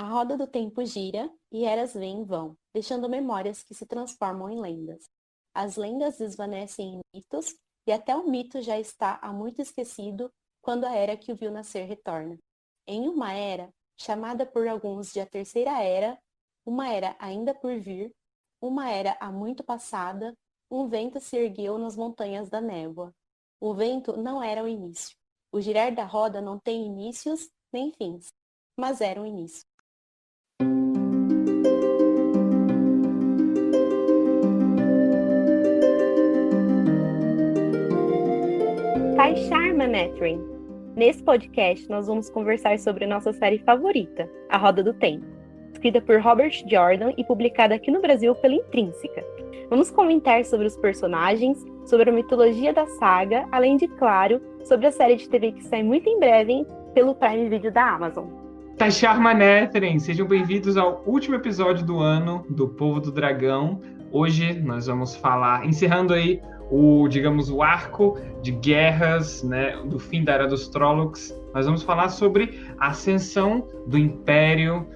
A roda do tempo gira e eras vêm e vão, deixando memórias que se transformam em lendas. As lendas desvanecem em mitos e até o mito já está há muito esquecido quando a era que o viu nascer retorna. Em uma era, chamada por alguns de a Terceira Era, uma era ainda por vir, uma era há muito passada, um vento se ergueu nas montanhas da névoa. O vento não era o início. O girar da roda não tem inícios nem fins, mas era um início. Taishar Manethrin. Nesse podcast, nós vamos conversar sobre nossa série favorita, A Roda do Tempo, escrita por Robert Jordan e publicada aqui no Brasil pela Intrínseca. Vamos comentar sobre os personagens, sobre a mitologia da saga, além de, claro, sobre a série de TV que sai muito em breve pelo Prime Video da Amazon. Taishar Manethrin, sejam bem-vindos ao último episódio do ano do Povo do Dragão. Hoje nós vamos falar, encerrando aí o arco de guerras, né, do fim da Era dos Trollocs. Nós vamos falar sobre a ascensão do Império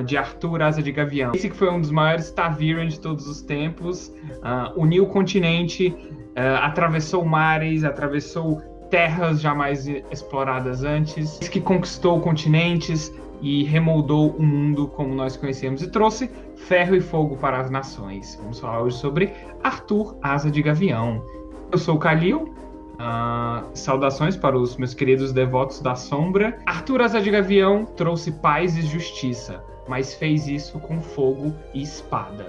de Arthur Asa de Gavião. Esse que foi um dos maiores Ta'veren de todos os tempos, uniu o continente, atravessou mares, atravessou terras jamais exploradas antes, que conquistou continentes e remoldou o mundo como nós conhecemos e trouxe ferro e fogo para as nações. Vamos falar hoje sobre Arthur Asa de Gavião. Eu sou o Kalil, saudações para os meus queridos devotos da sombra. Arthur Asa de Gavião trouxe paz e justiça, mas fez isso com fogo e espada.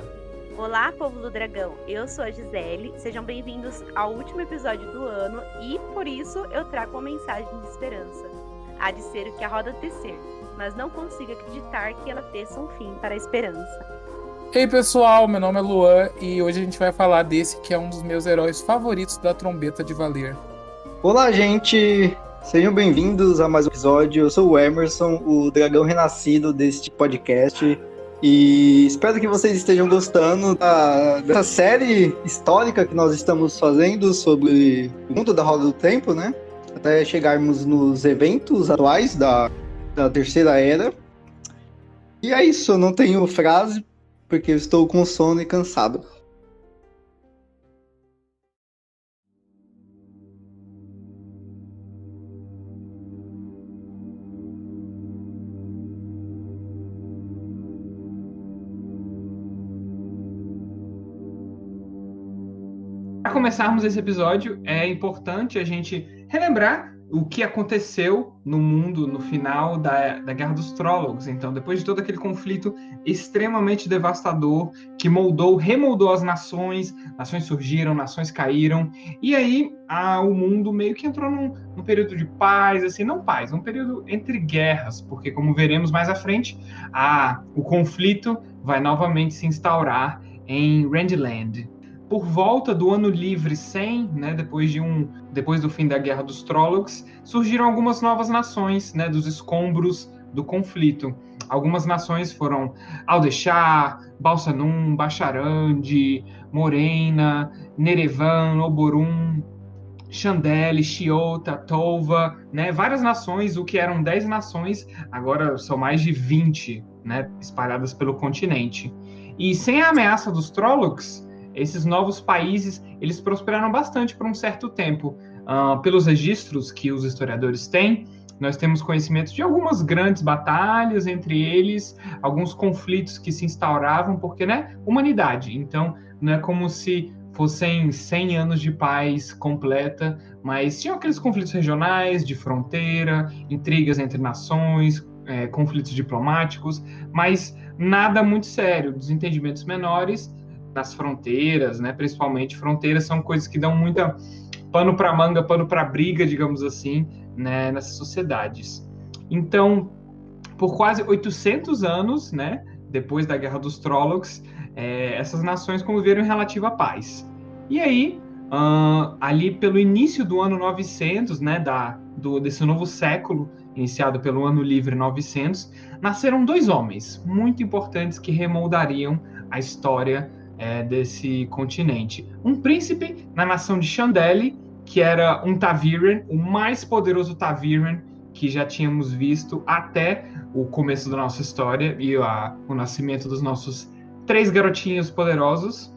Olá, povo do dragão, eu sou a Gisele, sejam bem-vindos ao último episódio do ano e, por isso, eu trago uma mensagem de esperança. Há de ser o que a roda tecer, mas não consigo acreditar que ela teça um fim para a esperança. Ei pessoal, meu nome é Luan e hoje a gente vai falar desse que é um dos meus heróis favoritos da Trombeta de Valer. Olá gente, sejam bem-vindos a mais um episódio, eu sou o Emerson, o dragão renascido deste podcast. E espero que vocês estejam gostando dessa série histórica que nós estamos fazendo sobre o mundo da Roda do Tempo, né? Até chegarmos nos eventos atuais da Terceira Era. E é isso, eu não tenho frase, porque eu estou com sono e cansado. Para começarmos esse episódio, é importante a gente relembrar o que aconteceu no mundo no final da Guerra dos Trollocs. Então, depois de todo aquele conflito extremamente devastador que remoldou as nações surgiram, nações caíram, e aí o mundo meio que entrou num período de paz, assim, não paz, um período entre guerras, porque como veremos mais à frente, o conflito vai novamente se instaurar em Randland. Por volta do ano livre 100, né, depois do fim da Guerra dos Trollocs, surgiram algumas novas nações, né, dos escombros do conflito. Algumas nações foram Aldeshar, Balsanum, Bacharande, Morena, Nerevan, Oborun, Chandelle, Chiota, Tolva, né, várias nações, o que eram 10 nações, agora são mais de 20, né, espalhadas pelo continente. E sem a ameaça dos Trollocs, esses novos países, eles prosperaram bastante por um certo tempo. Pelos registros que os historiadores têm, nós temos conhecimento de algumas grandes batalhas entre eles, alguns conflitos que se instauravam, porque, né, humanidade. Então, não é como se fossem 100 anos de paz completa, mas tinham aqueles conflitos regionais, de fronteira, intrigas entre nações, conflitos diplomáticos, mas nada muito sério, desentendimentos menores nas fronteiras, né? Principalmente fronteiras são coisas que dão muita pano para manga, pano para briga, digamos assim, né? Nessas sociedades. Então, por quase 800 anos, né? Depois da Guerra dos Trollocs, essas nações conviveram em relativa paz. E aí, ali pelo início do ano 900, né? Desse novo século, iniciado pelo ano livre 900, nasceram 2 homens muito importantes que remoldariam a história desse continente. Um príncipe na nação de Chandelle, que era um Ta'veren, o mais poderoso Ta'veren que já tínhamos visto até o começo da nossa história e o nascimento dos nossos 3 garotinhos poderosos,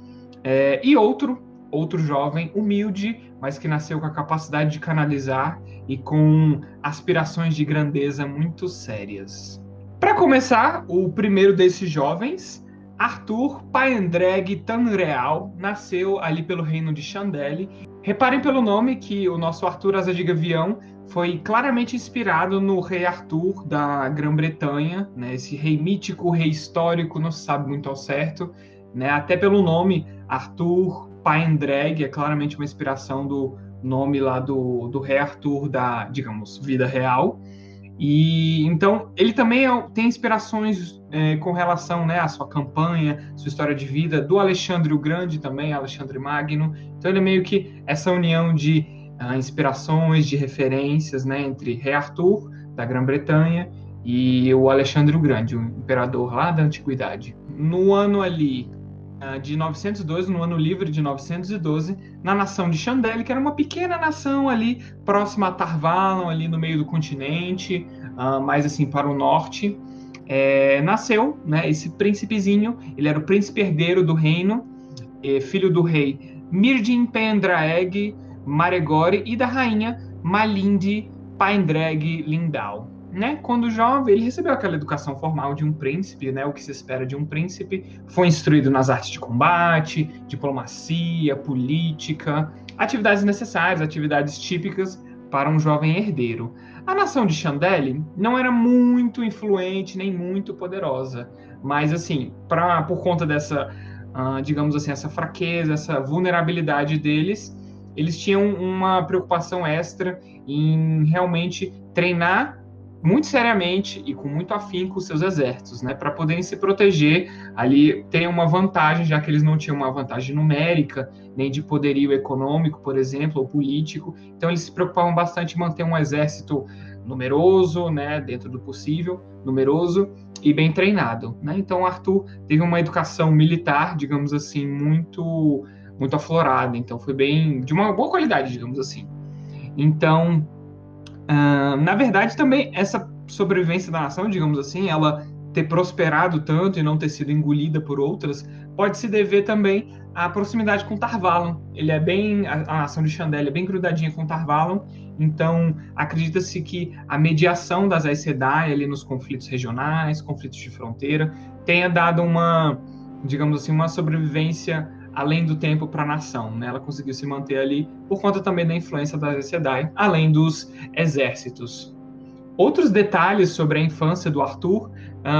e outro jovem humilde, mas que nasceu com a capacidade de canalizar e com aspirações de grandeza muito sérias. Para começar, o primeiro desses jovens, Arthur Paendraig Tanreal, nasceu ali pelo reino de Chandelle. Reparem pelo nome que o nosso Arthur Asa de Gavião foi claramente inspirado no rei Arthur da Grã-Bretanha, né? Esse rei mítico, rei histórico, não se sabe muito ao certo, né? Até pelo nome Arthur Paendraig, é claramente uma inspiração do nome lá do rei Arthur da, digamos, vida real. E então ele também tem inspirações com relação, né, à sua campanha, sua história de vida, do Alexandre o Grande também, Alexandre Magno. Então ele é meio que essa união de inspirações, de referências, né, entre rei Arthur da Grã-Bretanha e o Alexandre o Grande, o imperador lá da antiguidade. No ano ali de 912, no ano livre de 912, na nação de Chandelle, que era uma pequena nação ali próxima a Tar-Valon, ali no meio do continente, mais assim para o norte, nasceu, né, esse príncipezinho. Ele era o príncipe herdeiro do reino, filho do rei Mirdin Paendraig Maregore e da rainha Malinde Paendraig Lindau. Né? Quando jovem, ele recebeu aquela educação formal de um príncipe, né? O que se espera de um príncipe. Foi instruído nas artes de combate, diplomacia, política, atividades necessárias, atividades típicas para um jovem herdeiro. A nação de Chandelle não era muito influente nem muito poderosa, mas assim, por conta dessa, digamos assim, essa fraqueza, essa vulnerabilidade deles, eles tinham uma preocupação extra em realmente treinar muito seriamente e com muito afinco os seus exércitos, né, para poderem se proteger ali, ter uma vantagem, já que eles não tinham uma vantagem numérica, nem de poderio econômico, por exemplo, ou político. Então eles se preocupavam bastante em manter um exército numeroso, né, dentro do possível, numeroso e bem treinado, né? Então Arthur teve uma educação militar, digamos assim, muito aflorada, então foi bem de uma boa qualidade, digamos assim. Então, na verdade, também essa sobrevivência da nação, digamos assim, ela ter prosperado tanto e não ter sido engolida por outras, pode se dever também à proximidade com Tar-Valon. A nação de Chandelle é bem grudadinha com Tar-Valon, então acredita-se que a mediação das Aes Sedai ali nos conflitos regionais, conflitos de fronteira, tenha dado uma, digamos assim, uma sobrevivência além do tempo para a nação, né? Ela conseguiu se manter ali por conta também da influência das Aes Sedai, além dos exércitos. Outros detalhes sobre a infância do Arthur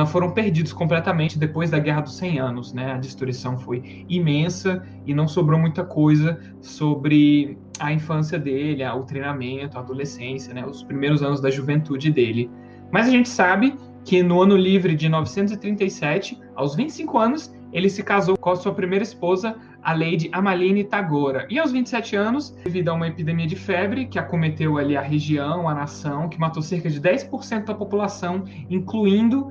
foram perdidos completamente depois da Guerra dos 100 Anos, né? A destruição foi imensa e não sobrou muita coisa sobre a infância dele, o treinamento, a adolescência, né? Os primeiros anos da juventude dele. Mas a gente sabe que no ano livre de 937, aos 25 anos, ele se casou com a sua primeira esposa, a Lady Amaline Tagora. E aos 27 anos, devido a uma epidemia de febre que acometeu ali a região, a nação, que matou cerca de 10% da população, incluindo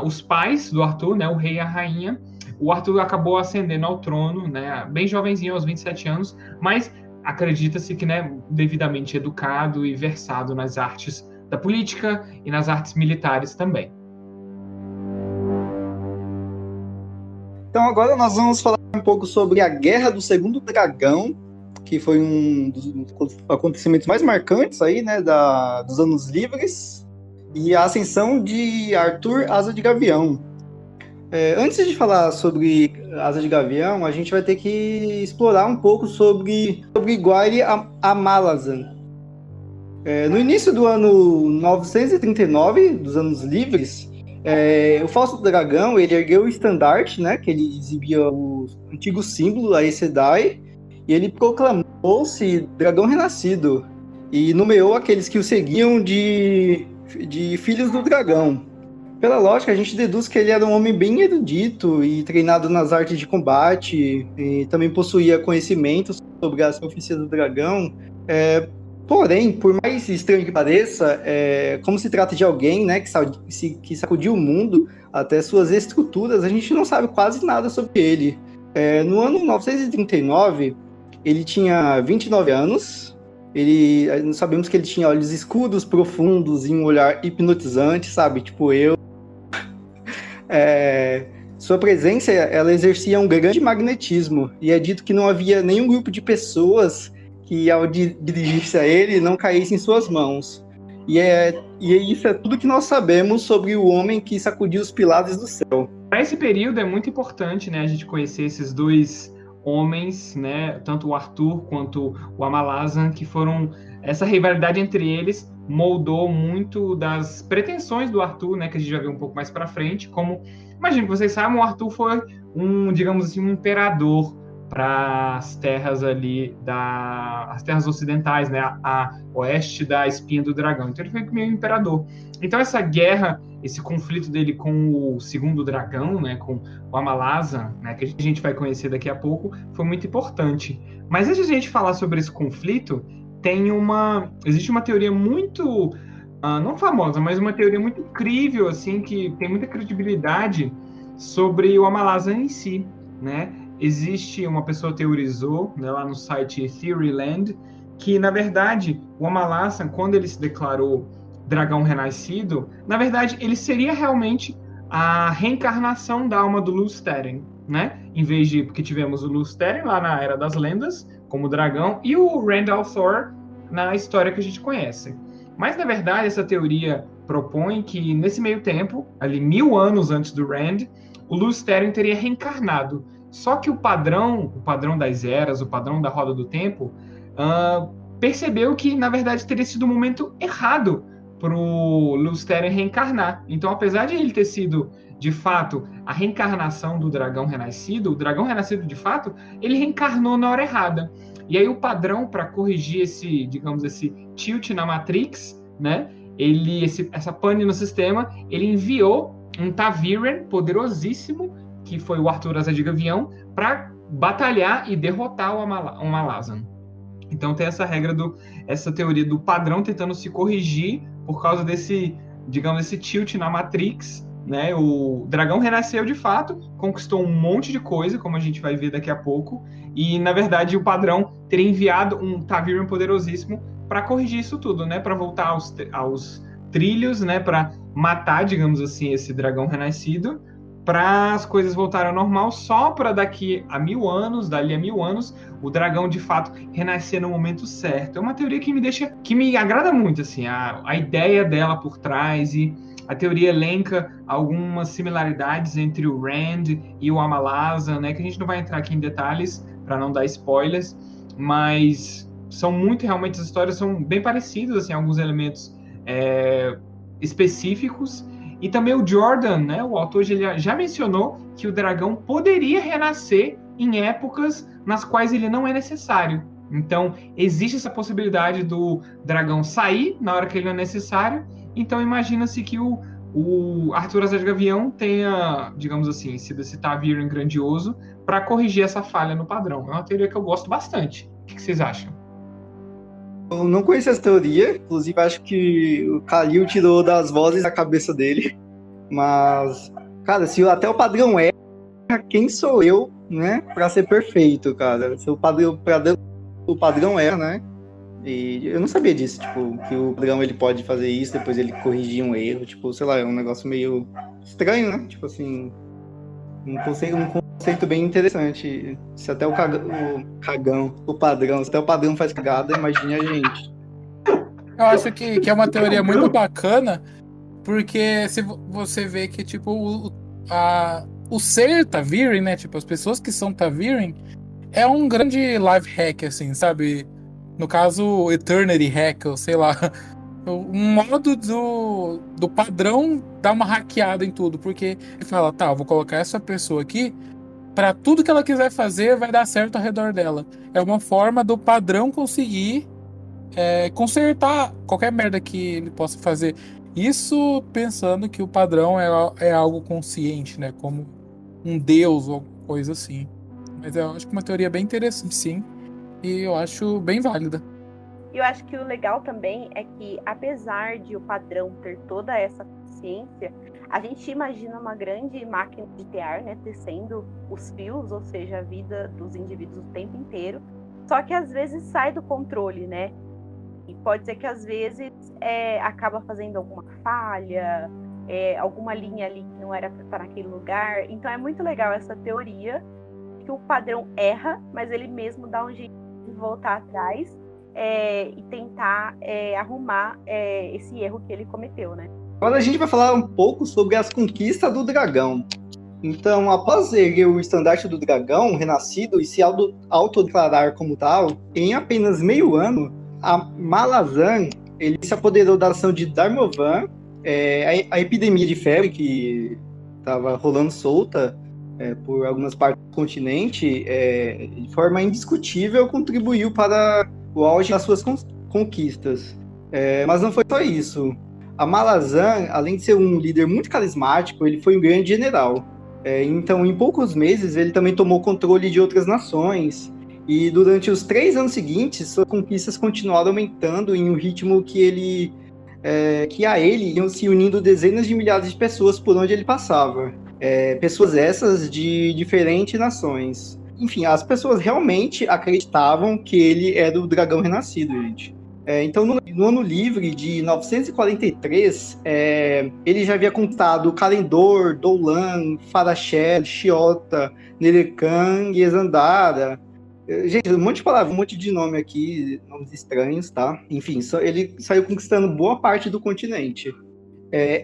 os pais do Arthur, né, o rei e a rainha, o Arthur acabou ascendendo ao trono, né, bem jovenzinho, aos 27 anos, mas acredita-se que, né, devidamente educado e versado nas artes da política e nas artes militares também. Então agora nós vamos falar um pouco sobre a Guerra do Segundo Dragão, que foi um dos acontecimentos mais marcantes aí, né, dos Anos Livres, e a ascensão de Arthur Asa de Gavião. Antes de falar sobre Asa de Gavião, a gente vai ter que explorar um pouco sobre Gwairi Amalazan. No início do ano 939, dos Anos Livres, o falso dragão, ele ergueu o estandarte, né, que ele exibia o antigo símbolo, a Aes Sedai, e ele proclamou-se dragão renascido e nomeou aqueles que o seguiam de filhos do dragão. Pela lógica, a gente deduz que ele era um homem bem erudito e treinado nas artes de combate, e também possuía conhecimentos sobre as profecias do dragão. Porém, por mais estranho que pareça, como se trata de alguém, né, que sacudiu o mundo até suas estruturas, a gente não sabe quase nada sobre ele. No ano 939, ele tinha 29 anos, Nós sabemos que ele tinha olhos escuros, profundos e um olhar hipnotizante, sabe? Tipo, sua presença, ela exercia um grande magnetismo, e é dito que não havia nenhum grupo de pessoas que, ao dirigir-se a ele, não caísse em suas mãos. E isso é tudo que nós sabemos sobre o homem que sacudiu os pilares do céu. Para esse período é muito importante, né, a gente conhecer esses dois homens, né, tanto o Arthur quanto o Amalazan, que foram... Essa rivalidade entre eles moldou muito das pretensões do Arthur, né, que a gente já vê um pouco mais para frente, como... Imagino que vocês saibam, o Arthur foi digamos assim, um imperador para as terras ali, as terras ocidentais, né, a oeste da Espinha do Dragão. Então ele foi meio imperador. Então essa guerra, esse conflito dele com o segundo dragão, né, com o Amalazan, né, que a gente vai conhecer daqui a pouco, foi muito importante. Mas antes de a gente falar sobre esse conflito, existe uma teoria muito, não famosa, mas uma teoria muito incrível, assim, que tem muita credibilidade sobre o Amalazan em si, né? Existe uma pessoa teorizou, né, lá no site Theoryland, que, na verdade, o Amalazan, quando ele se declarou dragão renascido, na verdade, ele seria realmente a reencarnação da alma do Lúthien, né? Em vez de... Porque tivemos o Lúthien lá na Era das Lendas, como dragão, e o Rand al'Thor na história que a gente conhece. Mas, na verdade, essa teoria propõe que, nesse meio tempo, ali 1000 anos antes do Rand, o Lúthien teria reencarnado. Só que o padrão das eras, o padrão da roda do tempo, percebeu que, na verdade, teria sido o momento errado para o Lúthien reencarnar. Então, apesar de ele ter sido, de fato, a reencarnação do dragão renascido, o dragão renascido, de fato, ele reencarnou na hora errada. E aí o padrão para corrigir esse tilt na Matrix, né? Essa pane no sistema, ele enviou um ta'veren poderosíssimo, que foi o Arthur Asa de Gavião, para batalhar e derrotar o Amalazan. Então tem essa regra essa teoria do padrão tentando se corrigir por causa desse tilt na Matrix, né? O dragão renasceu de fato, conquistou um monte de coisa, como a gente vai ver daqui a pouco, e na verdade o padrão teria enviado um ta'veren poderosíssimo para corrigir isso tudo, né? Para voltar aos trilhos, né? Para matar, digamos assim, esse dragão renascido, para as coisas voltarem ao normal, só para dali a 1000 anos, o dragão de fato renascer no momento certo. É uma teoria que me agrada muito, assim, a ideia dela por trás, e a teoria elenca algumas similaridades entre o Rand e o Amalazan, né, que a gente não vai entrar aqui em detalhes para não dar spoilers, mas realmente as histórias são bem parecidas, assim, alguns elementos específicos. E também o Jordan, né, o autor, já mencionou que o dragão poderia renascer em épocas nas quais ele não é necessário. Então, existe essa possibilidade do dragão sair na hora que ele não é necessário. Então, imagina-se que o Arthur Asa de Gavião tenha, digamos assim, sido esse ta'veren grandioso para corrigir essa falha no padrão. É uma teoria que eu gosto bastante. O que vocês acham? Eu não conheço essa teoria, inclusive acho que o Khalil tirou das vozes da cabeça dele, mas, cara, se até o padrão erra, quem sou eu, né, pra ser perfeito, cara? Se o padrão erra, né, e eu não sabia disso, tipo, que o padrão ele pode fazer isso, depois ele corrigir um erro, tipo, sei lá, é um negócio meio estranho, né, tipo assim, um conceito bem interessante. Se até o padrão, se até o padrão faz cagada, imagine a gente. Eu acho que é uma teoria muito bacana, porque se você vê que, tipo, o ser ta'veren, né, tipo, as pessoas que são ta'veren, é um grande life hack, assim, sabe? No caso, Eternity hack, ou sei lá, um modo do padrão dar uma hackeada em tudo, porque ele fala, tá, eu vou colocar essa pessoa aqui, para tudo que ela quiser fazer vai dar certo ao redor dela. É uma forma do padrão conseguir consertar qualquer merda que ele possa fazer. Isso pensando que o padrão é algo consciente, né? Como um deus ou coisa assim. Mas eu acho que é uma teoria bem interessante, sim. E eu acho bem válida. E eu acho que o legal também é que, apesar de o padrão ter toda essa consciência, a gente imagina uma grande máquina de tear, né, tecendo os fios, ou seja, a vida dos indivíduos o tempo inteiro, só que às vezes sai do controle, né? E pode ser que às vezes acaba fazendo alguma falha, alguma linha ali que não era para estar naquele lugar. Então é muito legal essa teoria que o padrão erra, mas ele mesmo dá um jeito de voltar atrás e tentar arrumar esse erro que ele cometeu, né? Agora a gente vai falar um pouco sobre as conquistas do dragão. Então, após erguer o estandarte do dragão renascido e se autodeclarar como tal, em apenas meio ano, a Malazan ele se apoderou da nação de Darmovan. A epidemia de febre que estava rolando solta por algumas partes do continente, de forma indiscutível, contribuiu para o auge das suas conquistas. Mas não foi só isso. A Malazan, além de ser um líder muito carismático, ele foi um grande general. Então, em poucos meses, ele também tomou controle de outras nações. E durante os 3 anos seguintes, suas conquistas continuaram aumentando em um ritmo que a ele iam se unindo dezenas de milhares de pessoas por onde ele passava. Pessoas essas de diferentes nações. Enfim, as pessoas realmente acreditavam que ele era o dragão renascido, gente. Então, no ano livre de 943, ele já havia conquistado Kalendor, Doulan, Farashel, Chiota, Nerekan e Exandara. Gente, um monte de palavras, um monte de nome aqui, nomes estranhos, tá? Enfim, ele saiu conquistando boa parte do continente.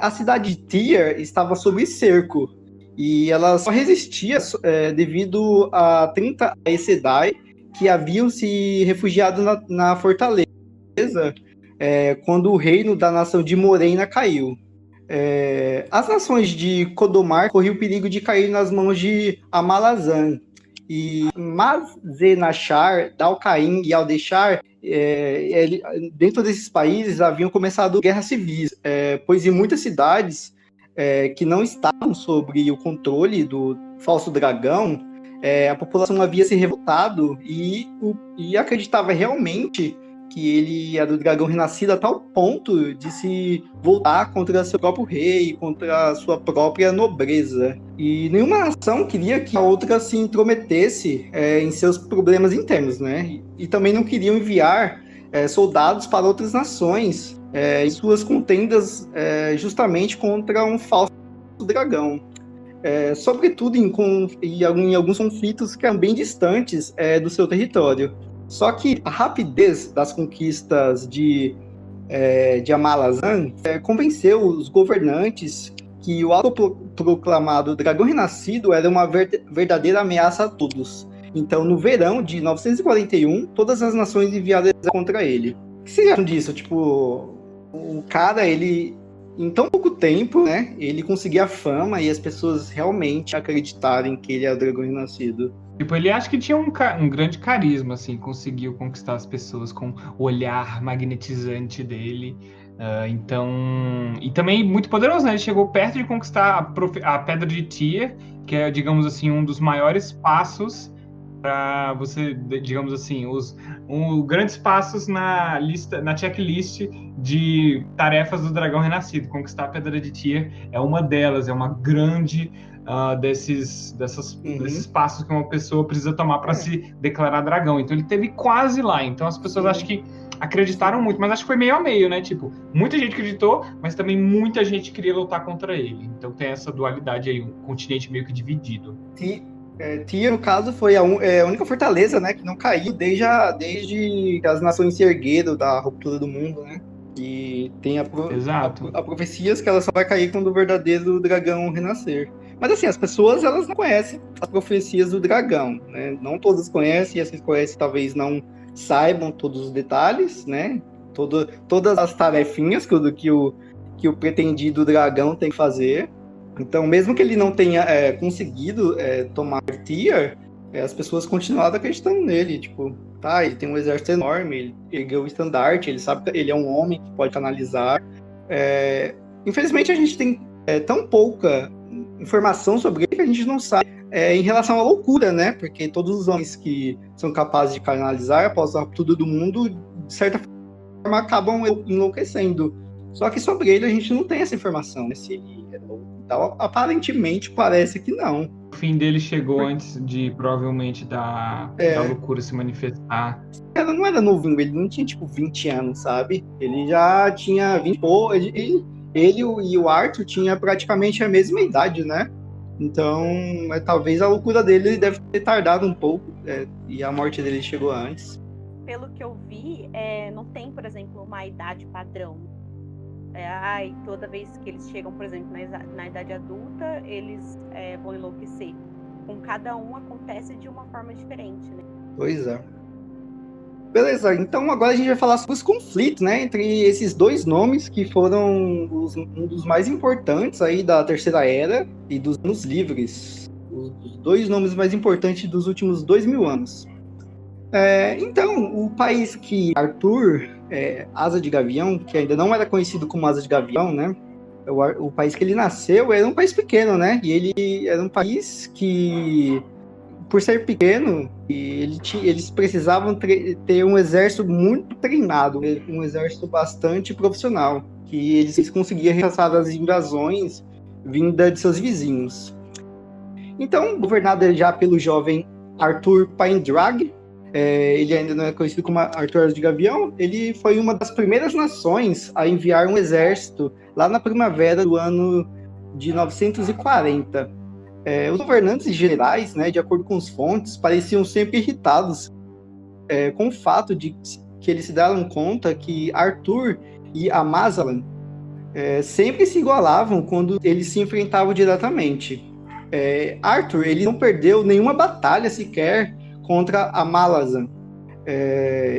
A cidade de Tyr estava sob cerco, e ela só resistia devido a 30 Aes Sedai que haviam se refugiado na fortaleza quando o reino da nação de Moreina caiu. As nações de Kodomar corriam o perigo de cair nas mãos de Amalazan. E Mazenachar, Dalcaim e Aldechar, dentro desses países haviam começado guerras civis, pois em muitas cidades que não estavam sob o controle do falso dragão, a população havia se revoltado e acreditava realmente que ele era do dragão renascido a tal ponto de se voltar contra seu próprio rei, contra a sua própria nobreza. E nenhuma nação queria que a outra se intrometesse em seus problemas internos, né? E também não queriam enviar soldados para outras nações em suas contendas justamente contra um falso dragão. Sobretudo em alguns conflitos que eram bem distantes do seu território. Só que a rapidez das conquistas de Amalazan convenceu os governantes que o autoproclamado dragão renascido era uma verdadeira ameaça a todos. Então, no verão de 941, todas as nações enviaram contra ele. O que vocês acham disso? Tipo, o cara, ele, em tão pouco tempo, né, ele conseguia fama e as pessoas realmente acreditarem que ele é o dragão renascido. Tipo, ele acha que tinha um grande carisma, assim, conseguiu conquistar as pessoas com o olhar magnetizante dele. Então, e também muito poderoso, né? Ele chegou perto de conquistar a Pedra de Tyr, que é, digamos assim, um dos maiores passos para você, digamos assim, os grandes passos na checklist de tarefas do Dragão Renascido. Conquistar a Pedra de Tyr é uma delas, é uma grande desses passos que uma pessoa precisa tomar para se declarar dragão. Então ele teve quase lá. Então as pessoas acho que acreditaram muito, mas acho que foi meio a meio, né? Tipo, muita gente acreditou, mas também muita gente queria lutar contra ele. Então tem essa dualidade aí, um continente meio que dividido. Tyr, no caso, foi a única fortaleza, né, que não caiu desde que as nações se ergueram da ruptura do mundo, né? E tem a profecias que ela só vai cair quando o verdadeiro dragão renascer. Mas assim, as pessoas, elas não conhecem as profecias do dragão, né? Não todas conhecem, e as que conhecem talvez não saibam todos os detalhes, né? Todas as tarefinhas que o pretendido dragão tem que fazer. Então, mesmo que ele não tenha conseguido tomar Tyr, as pessoas continuaram acreditando nele. Tipo, tá, ele tem um exército enorme, ele ergueu o estandarte, ele sabe que ele é um homem que pode canalizar. Infelizmente, a gente tem tão pouca informação sobre ele que a gente não sabe em relação à loucura, né? Porque todos os homens que são capazes de canalizar após a ruptura do mundo, de certa acabam enlouquecendo. Só que sobre ele a gente não tem essa informação, né? Se ele tal. Aparentemente parece que não. O fim dele chegou antes de, provavelmente, da loucura se manifestar. Ela não era novinho, ele não tinha, tipo, 20 anos, sabe? Ele já tinha 20 pô, ele e o Arthur tinha praticamente a mesma idade, né? Então, talvez a loucura dele deve ter tardado um pouco, e a morte dele chegou antes. Pelo que eu vi, não tem, por exemplo, uma idade padrão. Toda vez que eles chegam, por exemplo, na idade adulta, eles vão enlouquecer. Com cada um acontece de uma forma diferente, né? Pois é. Beleza, então agora a gente vai falar sobre os conflitos, né, entre esses dois nomes que foram um dos mais importantes aí da Terceira Era e dos anos livres. Os dois nomes mais importantes dos últimos 2000 anos. Então, o país que Arthur, Asa de Gavião, que ainda não era conhecido como Asa de Gavião, né, o país que ele nasceu era um país pequeno, né, e ele era um país que, por ser pequeno, eles precisavam ter um exército muito treinado, um exército bastante profissional, que eles conseguiam rechaçar as invasões vindas de seus vizinhos. Então, governado já pelo jovem Arthur Paindrag, ele ainda não é conhecido como Arthur de Gavião, ele foi uma das primeiras nações a enviar um exército lá na primavera do ano de 940. Os governantes generais, né, de acordo com as fontes, pareciam sempre irritados com o fato de que eles se deram conta que Arthur e Amazalan sempre se igualavam quando eles se enfrentavam diretamente. Arthur ele não perdeu nenhuma batalha sequer contra Amalazan,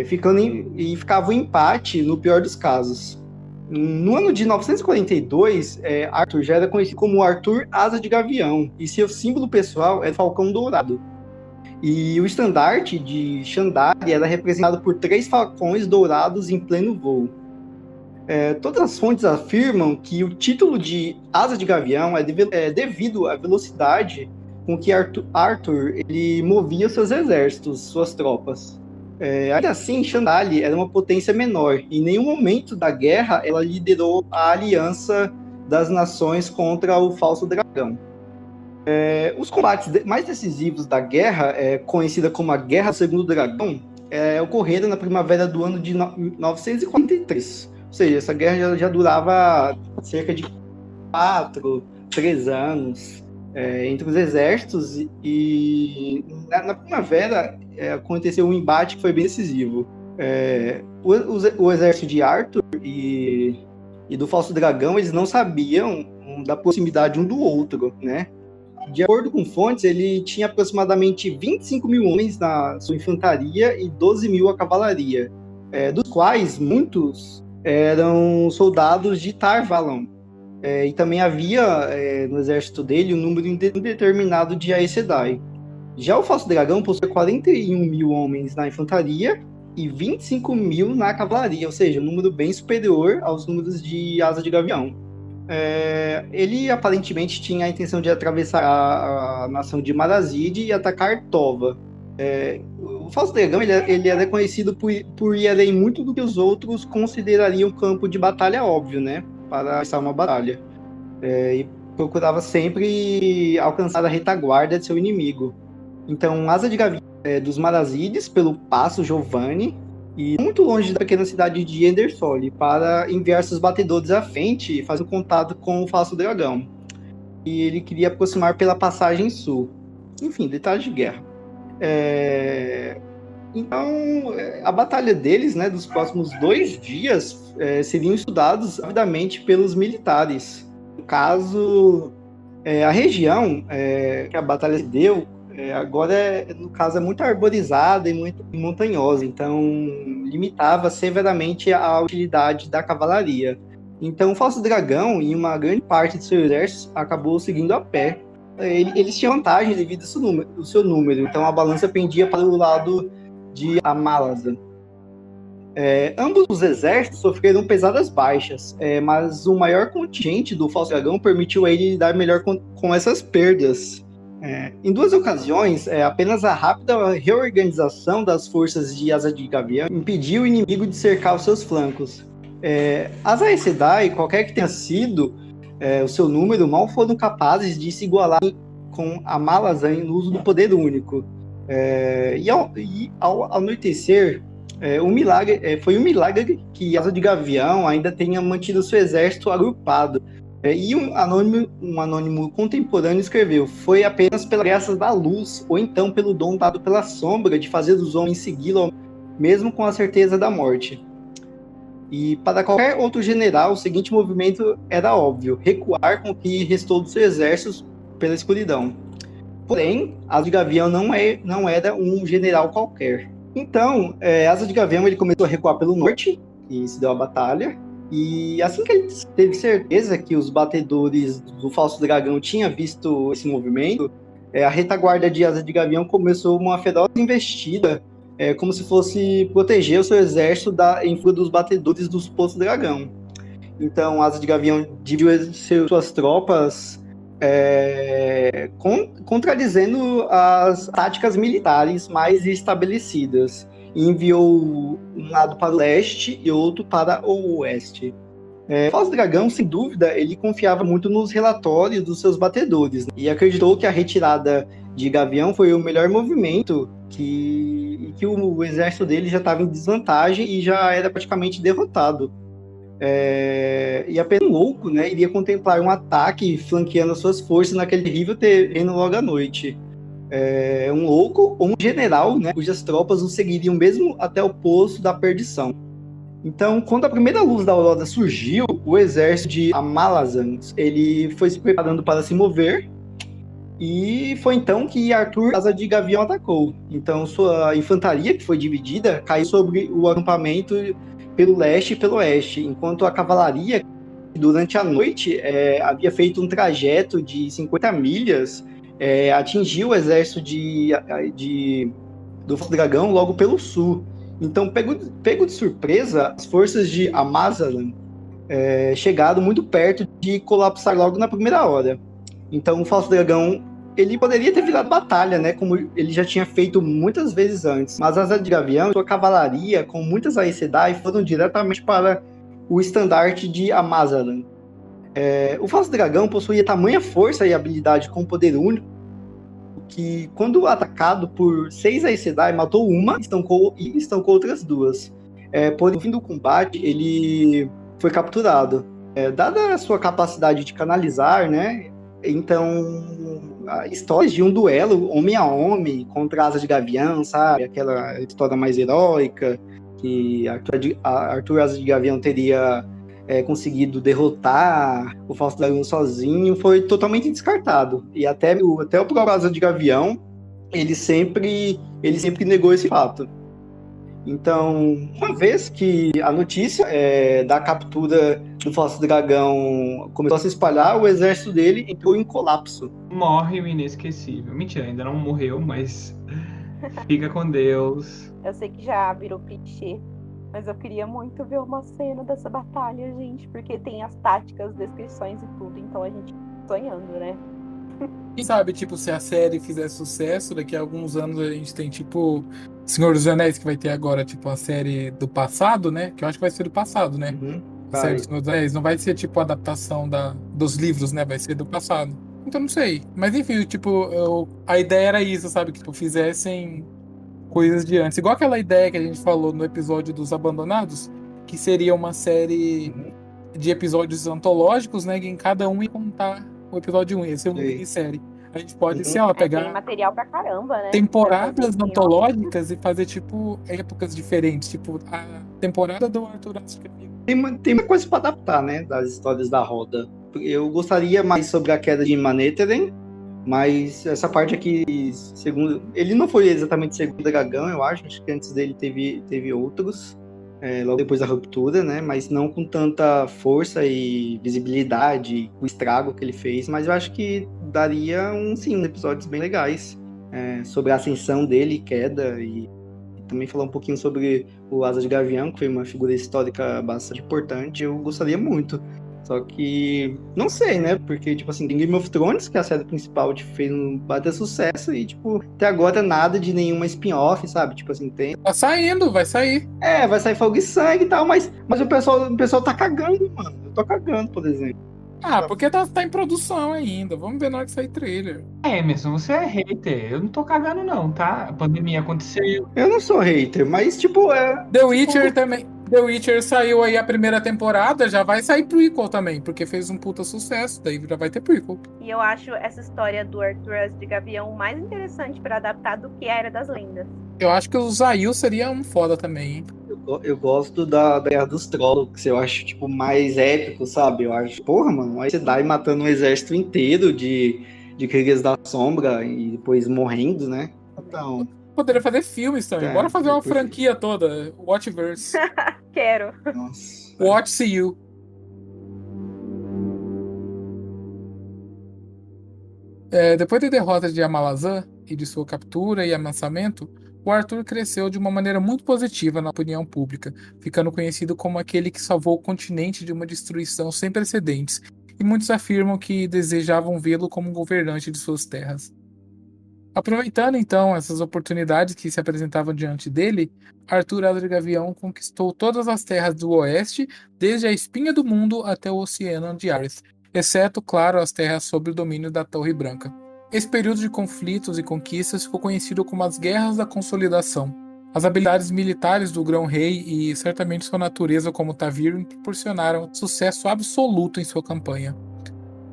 ficava um empate no pior dos casos. No ano de 942, Arthur já era conhecido como Arthur Asa de Gavião, e seu símbolo pessoal era o falcão dourado. E o estandarte de Shandari era representado por 3 falcões dourados em pleno voo. Todas as fontes afirmam que o título de Asa de Gavião é devido à velocidade com que Arthur ele movia seus exércitos, suas tropas. Ainda assim, Shandali era uma potência menor, e em nenhum momento da guerra ela liderou a aliança das nações contra o falso dragão. Os combates mais decisivos da guerra, conhecida como a Guerra do Segundo Dragão, ocorreram na primavera do ano de 943. Ou seja, essa guerra já durava cerca de 3 anos entre os exércitos, e na primavera aconteceu um embate que foi bem decisivo. O exército de Arthur e do Falso Dragão, eles não sabiam da proximidade um do outro, né? De acordo com fontes, ele tinha aproximadamente 25 mil homens na sua infantaria e 12 mil a cavalaria, dos quais muitos eram soldados de Tar-Valon. E também havia no exército dele um número indeterminado de Aes Sedai. Já o Falso Dragão possuía 41 mil homens na infantaria e 25 mil na cavalaria, ou seja, um número bem superior aos números de Asa de Gavião. Ele aparentemente tinha a intenção de atravessar a nação de Marazid e atacar Tova. O Falso Dragão ele era conhecido por ir além muito do que os outros considerariam campo de batalha óbvio, né? Para começar uma batalha. E procurava sempre alcançar a retaguarda de seu inimigo. Então, Asa de Gavião dos Marazides, pelo Passo Giovanni, e muito longe da pequena cidade de Endersole, para enviar seus batedores à frente e fazer um contato com o Falso Dragão. E ele queria aproximar pela passagem sul. Enfim, detalhes de guerra. Então, a batalha deles, né, dos próximos 2 dias, seriam estudados rapidamente pelos militares. No caso, a região que a batalha se deu, agora, no caso, é muito arborizada e muito montanhosa, então limitava severamente a utilidade da cavalaria. Então, o Falso Dragão, em uma grande parte de seu exército, acabou seguindo a pé. Eles tinham vantagem devido ao seu número, então a balança pendia para o lado de Amalazan. Ambos os exércitos sofreram pesadas baixas, mas o maior contingente do Falso Dragão permitiu a ele lidar melhor com essas perdas. Em 2 ocasiões, apenas a rápida reorganização das forças de Asa de Gavião impediu o inimigo de cercar os seus flancos. As Aes Sedai, qualquer que tenha sido, o seu número, mal foram capazes de se igualar com a Malazan no uso do poder único. Ao anoitecer, foi um milagre que Asa de Gavião ainda tenha mantido seu exército agrupado. E um anônimo contemporâneo escreveu: foi apenas pelas graças da luz, ou então pelo dom dado pela sombra de fazer os homens segui-lo, mesmo com a certeza da morte. E para qualquer outro general, o seguinte movimento era óbvio: recuar com o que restou dos seus exércitos pela escuridão. Porém, Asa de Gavião não era um general qualquer. Então, Asa de Gavião ele começou a recuar pelo norte, e se deu a batalha. E assim que ele teve certeza que os batedores do Falso Dragão tinham visto esse movimento, a retaguarda de Asa de Gavião começou uma feroz investida, como se fosse proteger o seu exército da influência dos batedores do Falso Dragão. Então, Asa de Gavião dividiu suas tropas contradizendo as táticas militares mais estabelecidas. E enviou um lado para o leste e outro para o oeste. O Falso Dragão, sem dúvida, ele confiava muito nos relatórios dos seus batedores, né? E acreditou que a retirada de Gavião foi o melhor movimento, que o exército dele já estava em desvantagem e já era praticamente derrotado. E apenas um louco, né, iria contemplar um ataque flanqueando as suas forças naquele terrível terreno logo à noite. Um louco ou um general, né, cujas tropas o seguiriam mesmo até o poço da perdição. Então, quando a primeira luz da aurora surgiu, o exército de Amalazan ele foi se preparando para se mover, e foi então que Arthur Asa de Gavião atacou. Então, sua infantaria, que foi dividida, caiu sobre o acampamento pelo leste e pelo oeste, enquanto a cavalaria, durante a noite, havia feito um trajeto de 50 milhas, atingiu o exército do Falso Dragão logo pelo sul. Então, pego de surpresa, as forças de Amazalan chegaram muito perto de colapsar logo na primeira hora. Então, o Falso Dragão ele poderia ter virado batalha, né, como ele já tinha feito muitas vezes antes. Mas Asa de Gavião e sua cavalaria, com muitas Aes Sedai, foram diretamente para o estandarte de Amazalan. O Falso Dragão possuía tamanha força e habilidade com poder único que, quando atacado por 6 Aes Sedai, matou uma e estancou outras 2. Porém, no fim do combate, ele foi capturado. Dada a sua capacidade de canalizar, né, então, histórias de um duelo homem a homem contra a Asa de Gavião, sabe? Aquela história mais heróica que Arthur Asa de Gavião teria conseguido derrotar o Falso Dragão sozinho, foi totalmente descartado. E até o próprio Asa de Gavião, ele sempre negou esse fato. Então, uma vez que a notícia da captura do Falso Dragão começou a se espalhar, o exército dele entrou em colapso. Morre o inesquecível. Mentira, ainda não morreu, mas fica com Deus. Eu sei que já virou clichê, mas eu queria muito ver uma cena dessa batalha, gente, porque tem as táticas, descrições e tudo, então a gente sonhando, né? Quem sabe, tipo, se a série fizer sucesso, daqui a alguns anos a gente tem, tipo, Senhor dos Anéis, que vai ter agora, tipo, a série do passado, né? Que eu acho que vai ser do passado, né? A série do Senhor dos Anéis não vai ser, tipo, a adaptação dos livros, né? Vai ser do passado. Então, não sei. Mas, enfim, tipo, a ideia era isso, sabe? Que, tipo, fizessem coisas de antes. Igual aquela ideia que a gente falou no episódio dos Abandonados, que seria uma série de episódios antológicos, né? Que em cada um ia contar o episódio 1, ia ser uma minissérie. A gente pode, sei lá, pegar tem material pra caramba, né? temporadas antológicas e fazer, tipo, épocas diferentes. Tipo, a temporada do Arthur Asa de Gavião. Tem uma coisa para adaptar, né? Das histórias da roda. Eu gostaria mais sobre a queda de Manetheren, mas essa parte aqui, segundo... Ele não foi exatamente segundo dragão, eu acho que antes dele teve outros. Logo depois da ruptura, né? Mas não com tanta força e visibilidade, o estrago que ele fez. Mas eu acho que daria uns episódios bem legais sobre a ascensão dele, queda, e também falar um pouquinho sobre o Asa de Gavião, que foi uma figura histórica bastante importante. Eu gostaria muito. Só que, não sei, né? Porque, tipo assim, tem Game of Thrones, que é a série principal, tipo, fez um baita sucesso e, tipo, até agora nada de nenhuma spin-off, sabe? Tipo assim, tem... Tá saindo, vai sair. Vai sair Fogo e Sangue e tal, mas o pessoal tá cagando, mano. Eu tô cagando, por exemplo. Ah, porque tá em produção ainda. Vamos ver na hora que sair trailer. Emerson, você é hater. Eu não tô cagando, não, tá? A pandemia aconteceu. Eu não sou hater, mas tipo, The tipo, Witcher também. The Witcher saiu aí a primeira temporada, já vai sair prequel também, porque fez um puta sucesso, daí já vai ter prequel. E eu acho essa história do Arthur Asa de Gavião mais interessante para adaptar do que a Era das Lendas. Eu acho que o Zayu seria um foda também, hein? eu gosto da Guerra dos Trollocs, eu acho, tipo, mais épico, sabe? Eu acho, porra, mano, aí você dá e matando um exército inteiro de Krigas da Sombra e depois morrendo, né? Então, Poderia fazer filmes também. Bora fazer uma franquia toda. Watchverse. Quero. Nossa. Watch You. Depois da derrota de Amalazan e de sua captura e amassamento, o Arthur cresceu de uma maneira muito positiva na opinião pública, ficando conhecido como aquele que salvou o continente de uma destruição sem precedentes, e muitos afirmam que desejavam vê-lo como governante de suas terras. Aproveitando então essas oportunidades que se apresentavam diante dele, Arthur Asa de Gavião conquistou todas as terras do oeste, desde a espinha do mundo até o oceano de Aerith, exceto, claro, as terras sob o domínio da Torre Branca. Esse período de conflitos e conquistas ficou conhecido como as Guerras da Consolidação. As habilidades militares do Grão-Rei e certamente sua natureza como Tavirin proporcionaram sucesso absoluto em sua campanha.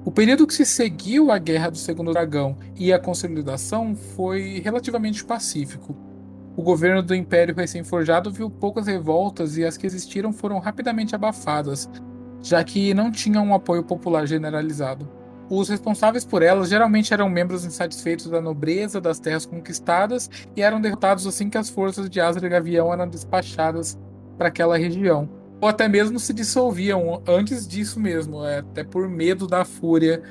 O período que se seguiu à Guerra do Segundo Dragão e à Consolidação foi relativamente pacífico. O governo do Império recém-forjado viu poucas revoltas e as que existiram foram rapidamente abafadas, já que não tinham um apoio popular generalizado. Os responsáveis por elas geralmente eram membros insatisfeitos da nobreza das terras conquistadas e eram derrotados assim que as forças de Asa de Gavião eram despachadas para aquela região. Ou até mesmo se dissolviam antes disso mesmo, até por medo da fúria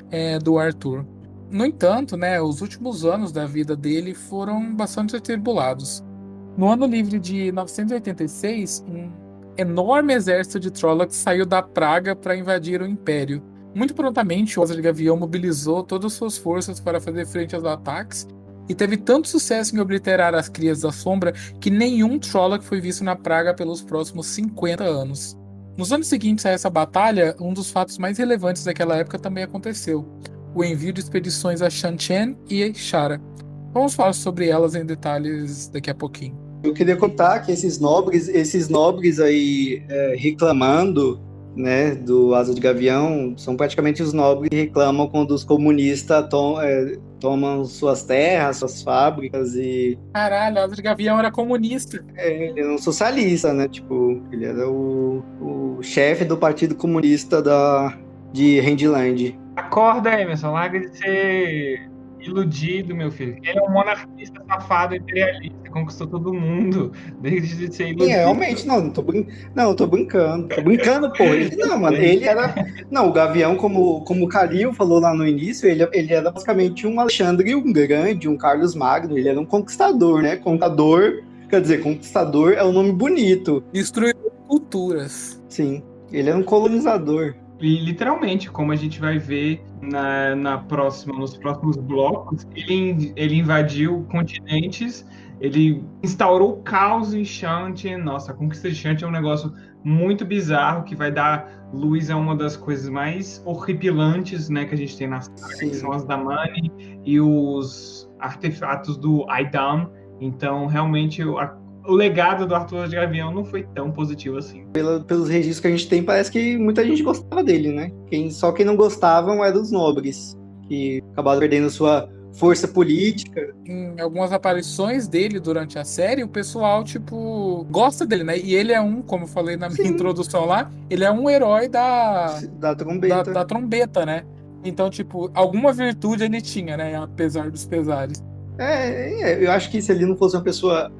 do Arthur. No entanto, os últimos anos da vida dele foram bastante atribulados. No ano livre de 986, um enorme exército de Trollocs saiu da Praga para invadir o Império. Muito prontamente, o Asa de Gavião mobilizou todas as suas forças para fazer frente aos ataques e teve tanto sucesso em obliterar as Crias da Sombra que nenhum Trolloc foi visto na Praga pelos próximos 50 anos. Nos anos seguintes a essa batalha, um dos fatos mais relevantes daquela época também aconteceu: o envio de expedições a Shan-Chen e Shara. Vamos falar sobre elas em detalhes daqui a pouquinho. Eu queria contar que esses nobres aí reclamando, né, do Asa de Gavião, são praticamente os nobres que reclamam quando os comunistas tomam suas terras, suas fábricas e... Caralho, Asa de Gavião era comunista. Ele era um socialista, né, tipo, ele era o chefe do Partido Comunista de Rendland. Acorda, Emerson, larga de ser iludido, meu filho. Ele é um monarquista safado, imperialista, conquistou todo mundo, desde de ser iludido. Realmente, não tô brincando. Tô brincando, pô. Ele era... Não, o Gavião, como o Calil falou lá no início, ele era basicamente um Alexandre o Grande, um Carlos Magno, ele era um conquistador, né? Conquistador é um nome bonito. Destruidor de culturas. Sim, ele era um colonizador. E literalmente, como a gente vai ver nos próximos blocos, ele invadiu continentes, ele instaurou caos em Shantian. Nossa, a conquista de Shantian é um negócio muito bizarro que vai dar luz a uma das coisas mais horripilantes, né, que a gente tem na saga, que são as Damani e os artefatos do Aidam. Então, realmente, o legado do Arthur de Gavião não foi tão positivo assim. Pelos registros que a gente tem, parece que muita gente gostava dele, né? Só quem não gostavam eram os nobres, que acabaram perdendo sua força política. Em algumas aparições dele durante a série, o pessoal, gosta dele, né? E ele é como eu falei na minha introdução lá, ele é um herói da trombeta. Da trombeta, né? Então, alguma virtude ele tinha, né? Apesar dos pesares. Eu acho que se ele não fosse uma pessoa,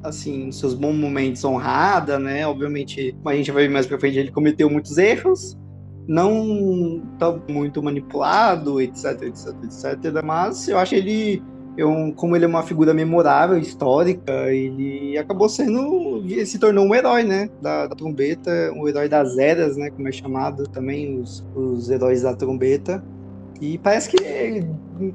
assim, nos seus bons momentos honrada, né? Obviamente, como a gente vai ver mais pra frente, ele cometeu muitos erros, não tá muito manipulado, etc. Mas eu acho que ele, como ele é uma figura memorável, histórica, ele acabou se tornou um herói, né? Da trombeta, um herói das eras, né? Como é chamado também, os heróis da trombeta. E parece que,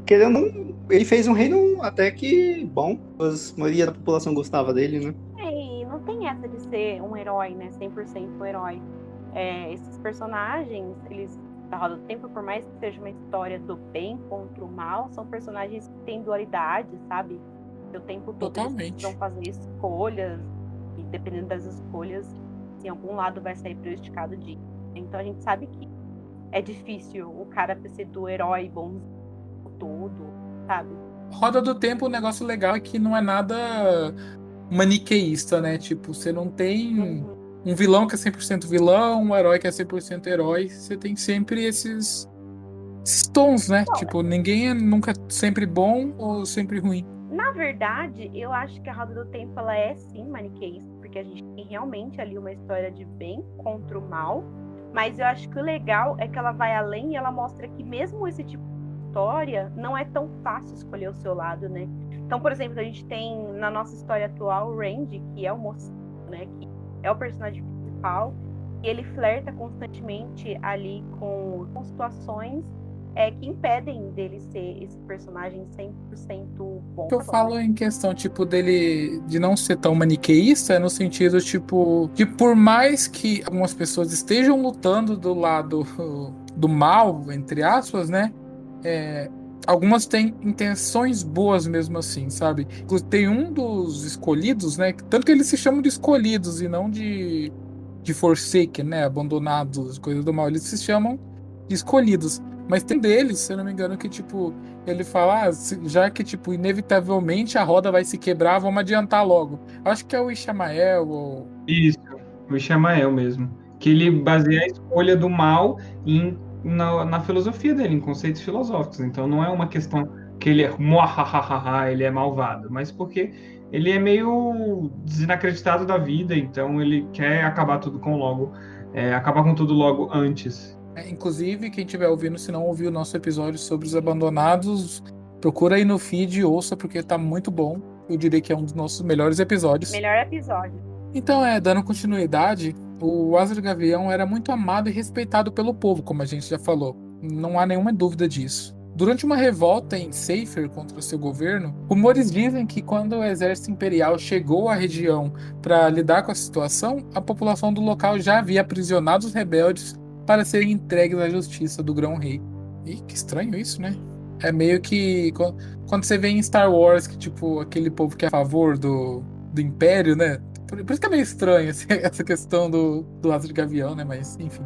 querendo ou não, ele fez um reino até que bom. A maioria da população gostava dele, né? E não tem essa de ser um herói, né? 100% um herói. Esses personagens, eles da Roda do Tempo, por mais que seja uma história do bem contra o mal, são personagens que têm dualidade, sabe? O tempo todo eles Totalmente. precisam fazer escolhas, e dependendo das escolhas, em algum lado vai sair prejudicado disso. Então a gente sabe que é difícil o cara ser do herói bonzinho todo, sabe? Roda do Tempo, o negócio legal é que não é nada maniqueísta, né? Tipo, você não tem um vilão que é 100% vilão, um herói que é 100% herói. Você tem sempre esses tons, né? Tipo, ninguém é nunca sempre bom ou sempre ruim. Na verdade, eu acho que a Roda do Tempo ela é sim maniqueísta, porque a gente tem realmente ali uma história de bem contra o mal, mas eu acho que o legal é que ela vai além e ela mostra que mesmo esse tipo de história não é tão fácil escolher o seu lado, né? Então, por exemplo, a gente tem na nossa história atual o Randy, que é o mocinho, né? Que é o personagem principal, e ele flerta constantemente ali com situações que impedem dele ser esse personagem 100% bom. O que eu falo em questão, tipo, dele de não ser tão maniqueísta é no sentido, tipo, que por mais que algumas pessoas estejam lutando do lado do mal, entre aspas, né? Algumas têm intenções boas mesmo assim, sabe? Tem um dos escolhidos, né? Tanto que eles se chamam de escolhidos e não de Forsaken, né? Abandonados, coisas do mal. Eles se chamam de escolhidos. Mas tem deles, se eu não me engano, que, tipo, ele fala, já que, tipo, inevitavelmente a roda vai se quebrar, vamos adiantar logo. Acho que é o Ishamael ou... Isso, o Ishamael mesmo. Que ele baseia a escolha do mal na filosofia dele, em conceitos filosóficos. Então não é uma questão que ele é ele é malvado, mas porque ele é meio desacreditado da vida, então ele quer acabar tudo acabar com tudo logo antes. Inclusive, quem estiver ouvindo, se não ouviu o nosso episódio sobre os abandonados, procura aí no feed e ouça, porque tá muito bom. Eu diria que é um dos nossos melhores episódios. Melhor episódio. Então, dando continuidade, o Asa de Gavião era muito amado e respeitado pelo povo, como a gente já falou. Não há nenhuma dúvida disso. Durante uma revolta em Seifer contra seu governo, rumores dizem que quando o exército imperial chegou à região para lidar com a situação, a população do local já havia aprisionado os rebeldes para serem entregues à justiça do Grão-Rei. Ih, que estranho isso, né? É meio que quando você vê em Star Wars que, tipo, aquele povo que é a favor do Império, né? Por isso que é meio estranho essa questão do Asa de Gavião, né? Mas, enfim.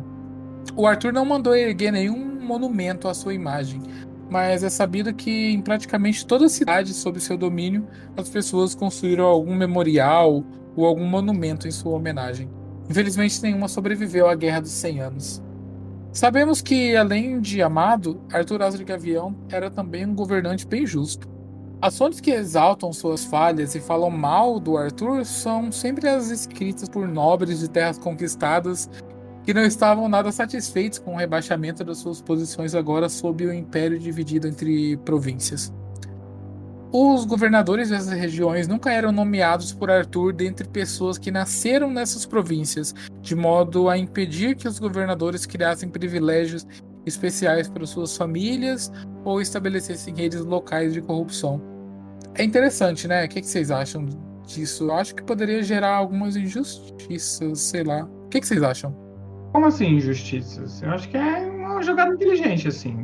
O Arthur não mandou erguer nenhum monumento à sua imagem, mas é sabido que em praticamente toda a cidade sob seu domínio, as pessoas construíram algum memorial ou algum monumento em sua homenagem. Infelizmente, nenhuma sobreviveu à Guerra dos 100 Anos. Sabemos que, além de amado, Arthur Asa de Gavião era também um governante bem justo. As fontes que exaltam suas falhas e falam mal do Arthur são sempre as escritas por nobres de terras conquistadas que não estavam nada satisfeitos com o rebaixamento das suas posições agora sob o império dividido entre províncias. Os governadores dessas regiões nunca eram nomeados por Arthur dentre pessoas que nasceram nessas províncias, de modo a impedir que os governadores criassem privilégios especiais para suas famílias ou estabelecessem redes locais de corrupção. É interessante, né? O que vocês acham disso? Eu acho que poderia gerar algumas injustiças, sei lá. O que vocês acham? Como assim injustiças? Eu acho que é uma jogada inteligente, assim,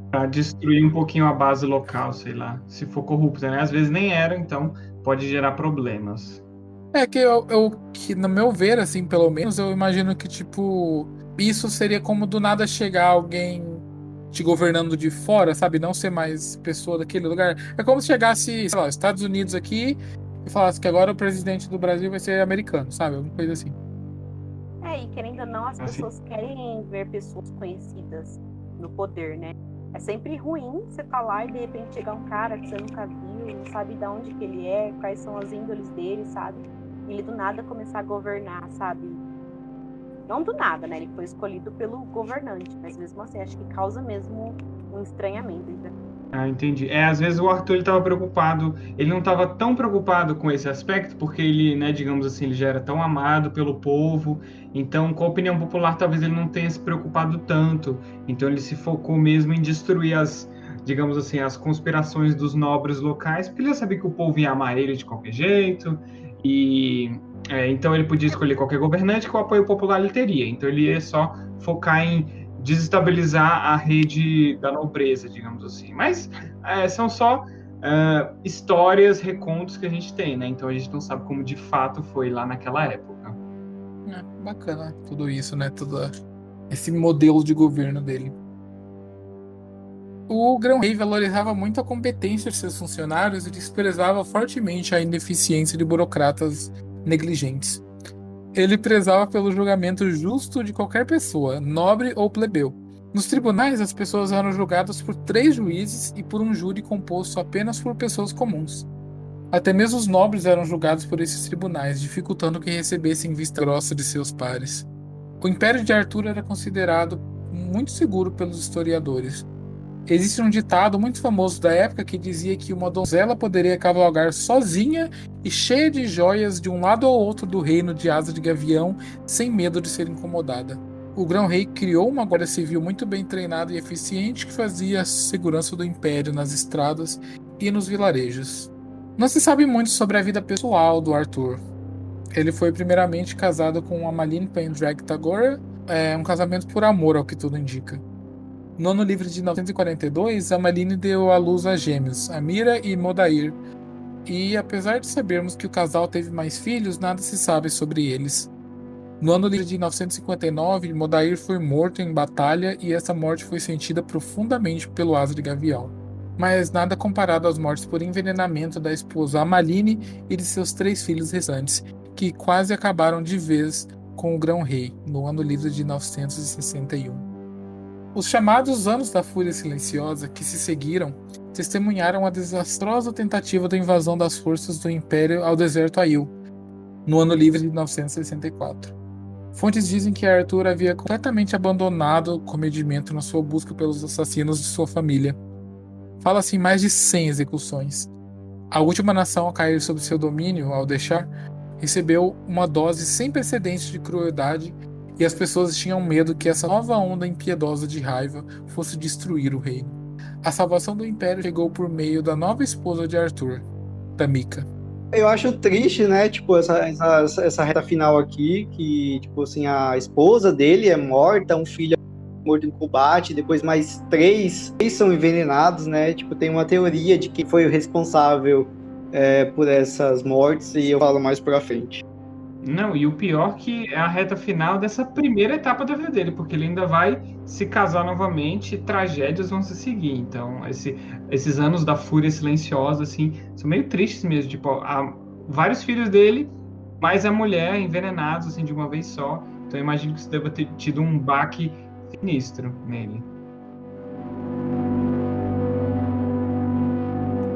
pra destruir um pouquinho a base local, sei lá. Se for corrupta, né? Às vezes nem era, então pode gerar problemas. Que no meu ver, assim, pelo menos, eu imagino que, tipo, isso seria como do nada chegar alguém te governando de fora, sabe? Não ser mais pessoa daquele lugar. É como se chegasse, sei lá, Estados Unidos aqui e falasse que agora o presidente do Brasil vai ser americano, sabe? Alguma coisa assim. E querendo ou não, as pessoas querem ver pessoas conhecidas no poder, né? É sempre ruim você tá lá e de repente chegar um cara que você nunca viu, não sabe de onde que ele é, quais são as índoles dele, sabe? E ele do nada começar a governar, sabe? Não do nada, né? Ele foi escolhido pelo governante, mas mesmo assim, acho que causa mesmo um estranhamento. Entendi. Às vezes o Arthur ele estava preocupado, ele não estava tão preocupado com esse aspecto, porque ele, né, digamos assim, ele já era tão amado pelo povo, então com a opinião popular talvez ele não tenha se preocupado tanto, então ele se focou mesmo em destruir digamos assim, as conspirações dos nobres locais, porque ele já sabia que o povo ia amar ele de qualquer jeito, e então ele podia escolher qualquer governante que o apoio popular ele teria, então ele ia só focar em desestabilizar a rede da nobreza, digamos assim. Mas são só histórias, recontos que a gente tem, né? Então a gente não sabe como de fato foi lá naquela época. Bacana tudo isso, né? Todo esse modelo de governo dele. O Grão-Rei valorizava muito a competência de seus funcionários e desprezava fortemente a ineficiência de burocratas negligentes. Ele prezava pelo julgamento justo de qualquer pessoa, nobre ou plebeu. Nos tribunais, as pessoas eram julgadas por 3 juízes e por um júri composto apenas por pessoas comuns. Até mesmo os nobres eram julgados por esses tribunais, dificultando que recebessem vista grossa de seus pares. O Império de Arthur era considerado muito seguro pelos historiadores. Existe um ditado muito famoso da época que dizia que uma donzela poderia cavalgar sozinha e cheia de joias de um lado ao outro do reino de asa de gavião, sem medo de ser incomodada. O Grão-Rei criou uma guarda civil muito bem treinada e eficiente que fazia a segurança do império nas estradas e nos vilarejos. Não se sabe muito sobre a vida pessoal do Arthur. Ele foi primeiramente casado com Amaline Pendrag Tagore, um casamento por amor, ao que tudo indica. No ano livre de 942, Amaline deu à luz a gêmeos, Amira e Modair, e apesar de sabermos que o casal teve mais filhos, nada se sabe sobre eles. No ano livre de 959, Modair foi morto em batalha e essa morte foi sentida profundamente pelo Asa de Gavião, mas nada comparado às mortes por envenenamento da esposa Amaline e de seus 3 filhos restantes, que quase acabaram de vez com o Grão-Rei, no ano livre de 961. Os chamados Anos da Fúria Silenciosa, que se seguiram, testemunharam a desastrosa tentativa da invasão das forças do Império ao deserto Aiel, no ano livre de 964. Fontes dizem que Arthur havia completamente abandonado o comedimento na sua busca pelos assassinos de sua família. Fala-se em mais de 100 execuções. A última nação a cair sob seu domínio, ao deixar, recebeu uma dose sem precedentes de crueldade e as pessoas tinham medo que essa nova onda impiedosa de raiva fosse destruir o reino. A salvação do Império chegou por meio da nova esposa de Arthur, Tamika. Eu acho triste, né, tipo, essa reta final aqui, que, tipo assim, a esposa dele é morta, um filho é morto em combate, depois mais 3 são envenenados, né, tipo, tem uma teoria de quem foi o responsável por essas mortes, e eu falo mais pra frente. Não, e o pior que é a reta final dessa primeira etapa da vida dele, porque ele ainda vai se casar novamente e tragédias vão se seguir. Então, esses anos da fúria silenciosa, assim, são meio tristes mesmo. Tipo, há vários filhos dele, mais a mulher envenenados, assim, de uma vez só. Então, eu imagino que isso deva ter tido um baque sinistro nele.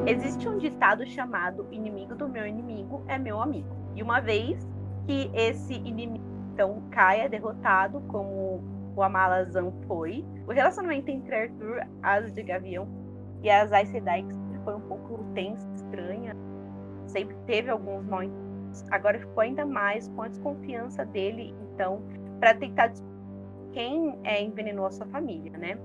Existe um ditado chamado inimigo do meu inimigo é meu amigo. E uma vez que esse inimigo então caia derrotado, como o Amalazan foi, o relacionamento entre Arthur, Asa de Gavião e as Aes Sedai foi um pouco tenso, estranha, sempre teve alguns momentos, agora ficou ainda mais com a desconfiança dele, então, para tentar descobrir quem envenenou a sua família, né?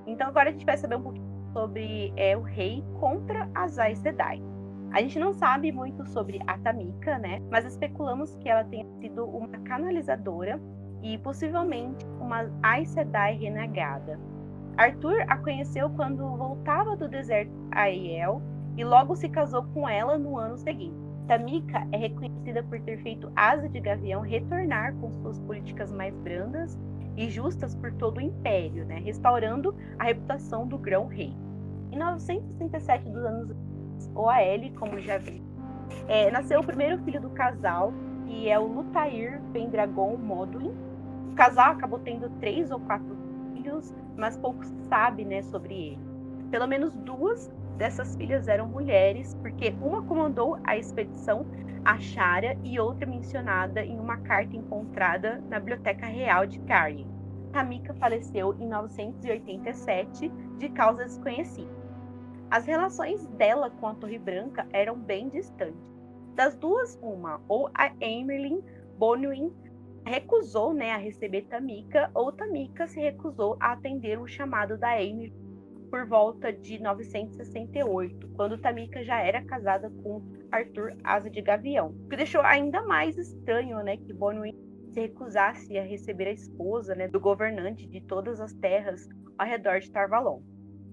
Então agora a gente vai saber um pouquinho sobre o rei contra as Aes Sedai. A gente não sabe muito sobre a Tamika, né? Mas especulamos que ela tenha sido uma canalizadora e possivelmente uma Aes Sedai renegada. Arthur a conheceu quando voltava do deserto Aiel e logo se casou com ela no ano seguinte. Tamika é reconhecida por ter feito Asa de Gavião retornar com suas políticas mais brandas e justas por todo o Império, né? Restaurando a reputação do Grão-Rei. Em 967 dos anos OAL, como já vi, nasceu o primeiro filho do casal, que é o Lutair Pendragon Moduin. O casal acabou tendo 3 ou 4 filhos, mas pouco se sabe, né, sobre ele. Pelo menos 2 dessas filhas eram mulheres, porque uma comandou a expedição Ashara e outra mencionada em uma carta encontrada na Biblioteca Real de Cairn. Tamika faleceu em 987 de causas desconhecidas. As relações dela com a Torre Branca eram bem distantes. Das duas, uma, ou a Emerlin Bonwin recusou, né, a receber Tamika, ou Tamika se recusou a atender o chamado da Emerlin por volta de 968, quando Tamika já era casada com Arthur Asa de Gavião. O que deixou ainda mais estranho, né, que Bonwin se recusasse a receber a esposa, né, do governante de todas as terras ao redor de Tar-Valon.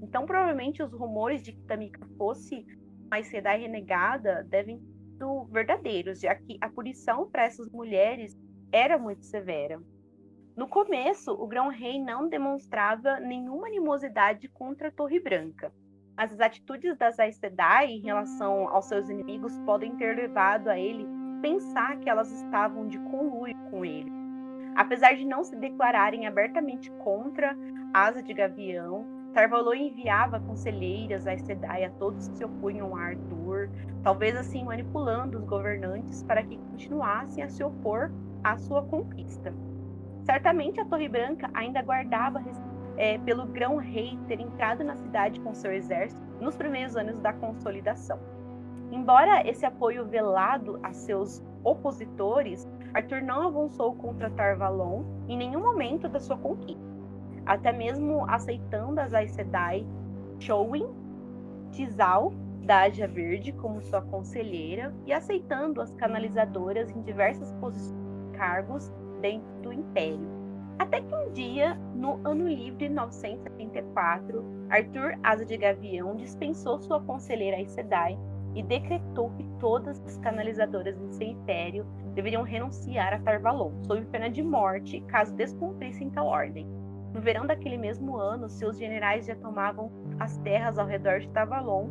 Então, provavelmente, os rumores de que Tamika fosse uma Aes Sedai renegada devem ser verdadeiros, já que a punição para essas mulheres era muito severa. No começo, o Grão-Rei não demonstrava nenhuma animosidade contra a Torre Branca, mas as atitudes das Aes Sedai em relação aos seus inimigos podem ter levado a ele pensar que elas estavam de conluio com ele. Apesar de não se declararem abertamente contra a Asa de Gavião, Tar-Valon enviava conselheiras Aes Sedai a todos que se opunham a Arthur, talvez assim manipulando os governantes para que continuassem a se opor à sua conquista. Certamente a Torre Branca ainda guardava pelo Grão-Rei ter entrado na cidade com seu exército nos primeiros anos da consolidação. Embora esse apoio velado a seus opositores, Arthur não avançou contra Tar-Valon em nenhum momento da sua conquista, até mesmo aceitando as Aes Sedai Showin Tizal da Ágia Verde como sua conselheira e aceitando as canalizadoras em diversas posições e cargos dentro do Império. Até que um dia, no Ano Livre 974, Arthur Asa de Gavião dispensou sua conselheira Aes Sedai e decretou que todas as canalizadoras em seu império deveriam renunciar a Tar-Valon, sob pena de morte, caso descumprissem tal ordem. No verão daquele mesmo ano, seus generais já tomavam as terras ao redor de Tar-Valon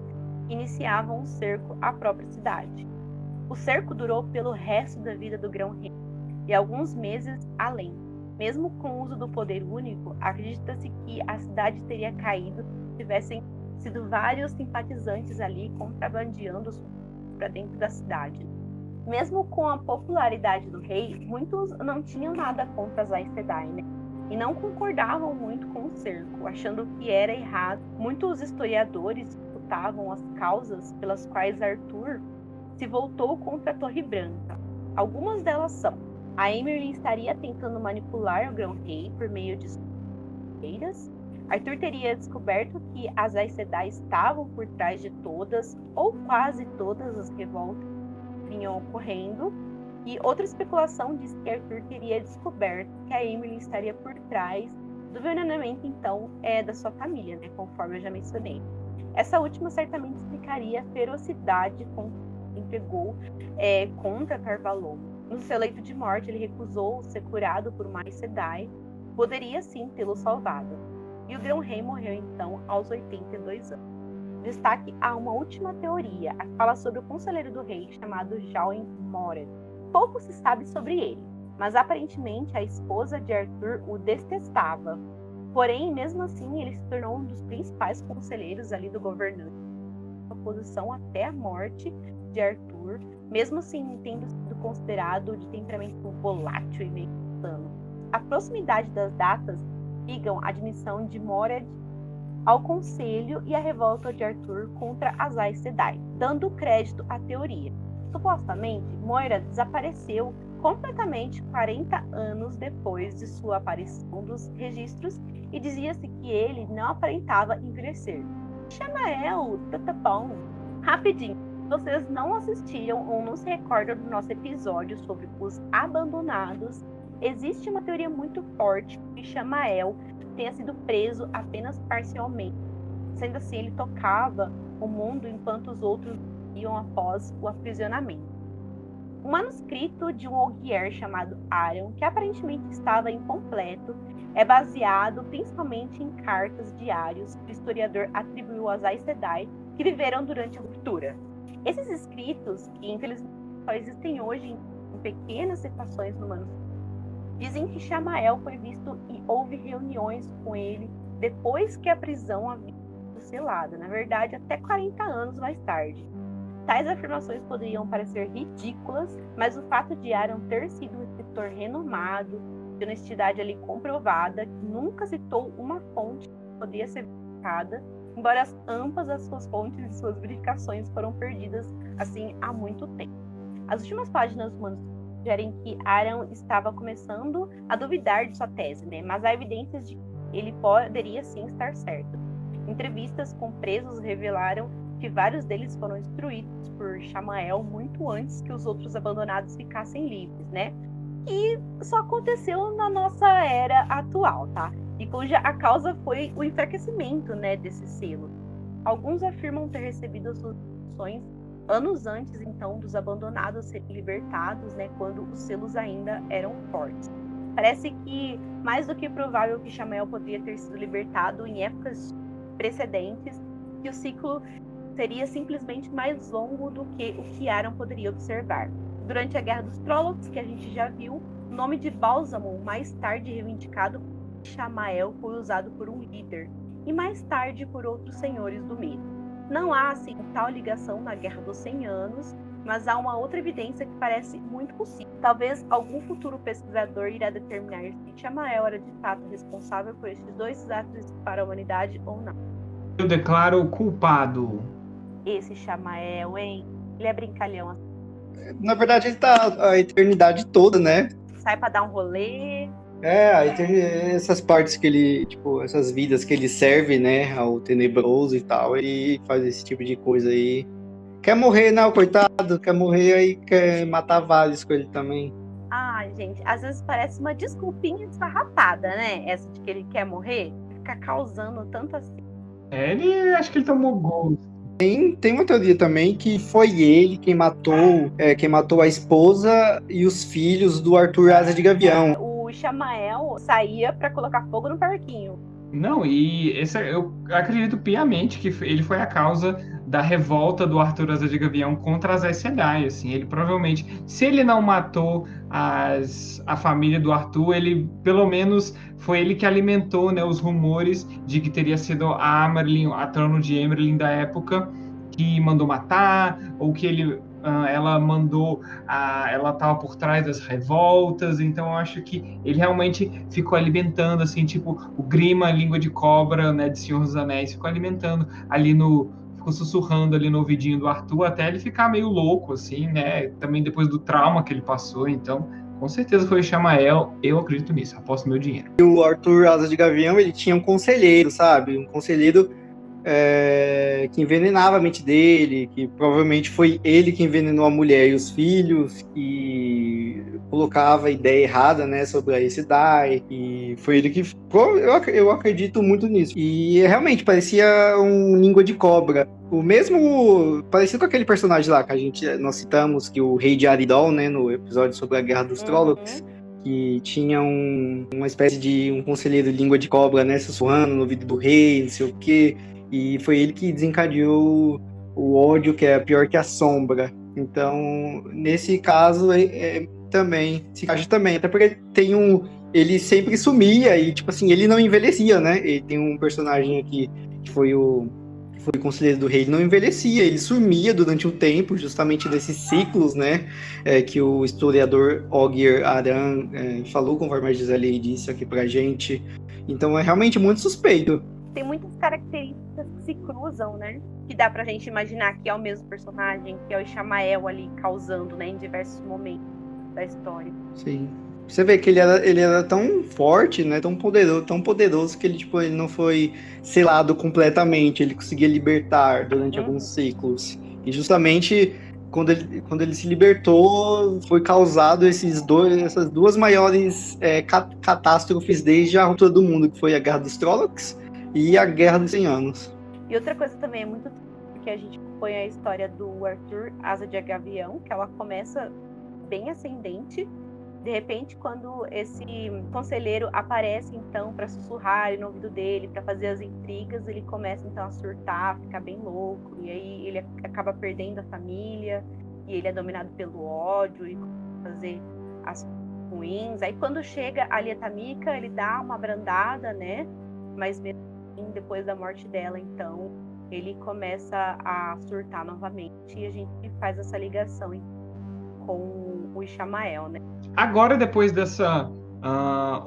e iniciavam um cerco à própria cidade. O cerco durou pelo resto da vida do Grão-Rei e alguns meses além. Mesmo com o uso do poder único, acredita-se que a cidade teria caído se tivessem sido vários simpatizantes ali contrabandeando para dentro da cidade. Mesmo com a popularidade do rei, muitos não tinham nada contra as Aes Sedai, né? E não concordavam muito com o cerco, achando que era errado. Muitos historiadores disputavam as causas pelas quais Arthur se voltou contra a Torre Branca. Algumas delas são: a Emily estaria tentando manipular o Grão-Rei por meio de suas. Arthur teria descoberto que as Aes Sedai estavam por trás de todas ou quase todas as revoltas que vinham ocorrendo. E outra especulação diz que Arthur teria descoberto que a Emily estaria por trás do envenenamento, então, da sua família, né, conforme eu já mencionei. Essa última certamente explicaria a ferocidade com que empregou contra Tar-Valon. No seu leito de morte, ele recusou ser curado por uma Aes Sedai, poderia sim tê-lo salvado. E o Grão-Rei morreu então aos 82 anos. Destaque a uma última teoria, a que fala sobre o conselheiro do rei chamado Jaoin Mored. Pouco se sabe sobre ele, mas aparentemente a esposa de Arthur o detestava. Porém, mesmo assim, ele se tornou um dos principais conselheiros ali do governante, uma posição até a morte de Arthur, mesmo assim tendo sido considerado de temperamento volátil e meio insano. A proximidade das datas ligam a admissão de Mored ao conselho e a revolta de Arthur contra as Aes Sedai, dando crédito à teoria. Supostamente, Moira desapareceu completamente 40 anos depois de sua aparição dos registros e dizia-se que ele não aparentava envelhecer. Chamael, tatapão. Rapidinho, vocês não assistiram ou não se recordam do nosso episódio sobre os abandonados, existe uma teoria muito forte que Chamael tenha sido preso apenas parcialmente. Sendo assim, ele tocava o mundo enquanto os outros iam após o aprisionamento. Um manuscrito de um Ogier chamado Arion, que aparentemente estava incompleto, é baseado principalmente em cartas diários que o historiador atribuiu às Aes Sedai que viveram durante a ruptura. Esses escritos, que infelizmente só existem hoje em pequenas citações no manuscrito, dizem que Chamael foi visto e houve reuniões com ele depois que a prisão havia sido selada, na verdade até 40 anos mais tarde. Tais afirmações poderiam parecer ridículas, mas o fato de Arion ter sido um escritor renomado, de honestidade ali comprovada, que nunca citou uma fonte que poderia ser verificada, embora ambas as suas fontes e suas verificações foram perdidas assim há muito tempo. As últimas páginas do manuscrito sugerem que Arion estava começando a duvidar de sua tese, né? Mas há evidências de que ele poderia sim estar certo. Entrevistas com presos revelaram que vários deles foram instruídos por Chamael muito antes que os outros abandonados ficassem livres, né? e só aconteceu na nossa era atual, tá? E cuja a causa foi o enfraquecimento, né, desse selo. Alguns afirmam ter recebido suas instruções anos antes, então, dos abandonados serem libertados, né, quando os selos ainda eram fortes. Parece que, mais do que provável, que Ishamael poderia ter sido libertado em épocas precedentes, que o ciclo seria simplesmente mais longo do que o que Aaron poderia observar. Durante a Guerra dos Trollocs, que a gente já viu, o nome de Balsamon, mais tarde reivindicado por Ishamael, foi usado por um líder, e mais tarde por outros senhores do mito. Não há, assim, tal ligação na Guerra dos 100 Anos, mas há uma outra evidência que parece muito possível. Talvez algum futuro pesquisador irá determinar se Ishamael era de fato responsável por estes dois desastres para a humanidade ou não. Eu declaro culpado. Esse Ishamael, hein? Ele é brincalhão. Na verdade, ele tá a eternidade toda, né? Sai pra dar um rolê. Essas partes que ele, tipo, essas vidas que ele serve, né, ao tenebroso e tal, ele faz esse tipo de coisa aí. Quer morrer, não, coitado, quer morrer aí, quer matar vários com ele também. Ah, gente, às vezes parece uma desculpinha esfarrapada, né? Essa de que ele quer morrer, fica causando tanto assim. Acho que ele tomou gol. Tem uma teoria também que foi ele quem matou a esposa e os filhos do Arthur Asa de Gavião. O Ishamael saía pra colocar fogo no parquinho. Não, eu acredito piamente que ele foi a causa da revolta do Arthur Asa de Gavião contra as Aes Sedai, assim. Ele provavelmente, se ele não matou a família do Arthur, ele, pelo menos, foi ele que alimentou, né, os rumores de que teria sido a Amyrlin, a trono de Amyrlin da época, que mandou matar, ou que ela mandou, ela estava por trás das revoltas. Então eu acho que ele realmente ficou alimentando, assim, tipo, o Grima, língua de cobra, né, de Senhor dos Anéis, ficou alimentando ali ficou sussurrando ali no ouvidinho do Arthur, até ele ficar meio louco, assim, né, também depois do trauma que ele passou. Então, com certeza foi o Ishamael, eu acredito nisso, aposto meu dinheiro. E o Arthur Asa de Gavião, ele tinha um conselheiro, sabe? Um conselheiro que envenenava a mente dele, que provavelmente foi ele que envenenou a mulher e os filhos, que colocava a ideia errada, né, sobre a Aes Sedai, e foi ele que... Eu acredito muito nisso. E realmente parecia um língua de cobra. O mesmo... parecido com aquele personagem lá que nós citamos, que o rei de Aridol, né, no episódio sobre a Guerra dos Trollocs, que tinha uma espécie de um conselheiro de língua de cobra, né, sussurrando no ouvido do rei, não sei o quê. E foi ele que desencadeou o ódio, que é pior que a sombra. Então, nesse caso, também se encaixa também. Até porque ele sempre sumia e, tipo assim, ele não envelhecia, né? Ele tem um personagem aqui que foi o conselheiro do rei, ele não envelhecia, ele sumia durante um tempo, justamente desses ciclos, né? Que o historiador Ogier Aran falou, conforme a Gisele disse aqui pra gente. Então, é realmente muito suspeito. Tem muitas características que se cruzam, né? Que dá pra gente imaginar que é o mesmo personagem, que é o Ishamael ali causando, né, em diversos momentos da história. Sim. Você vê que ele era tão forte, né, tão poderoso que ele não foi selado completamente, ele conseguia libertar durante alguns ciclos. E justamente quando ele se libertou, foi causado essas duas maiores catástrofes desde a ruptura do mundo, que foi a Guerra dos Trollocs e a Guerra dos 100 Anos. E outra coisa também é muito porque a gente acompanha a história do Arthur Asa de Gavião, que ela começa bem ascendente. De repente, quando esse conselheiro aparece, então, para sussurrar no ouvido dele, para fazer as intrigas, ele começa, então, a surtar, a ficar bem louco. E aí ele acaba perdendo a família, e ele é dominado pelo ódio, e fazer as ruins. Aí, quando chega a Lia Tamika, ele dá uma brandada, né? Mas mesmo assim, depois da morte dela, então, ele começa a surtar novamente. E a gente faz essa ligação com o Ishamael, né? Agora, depois dessa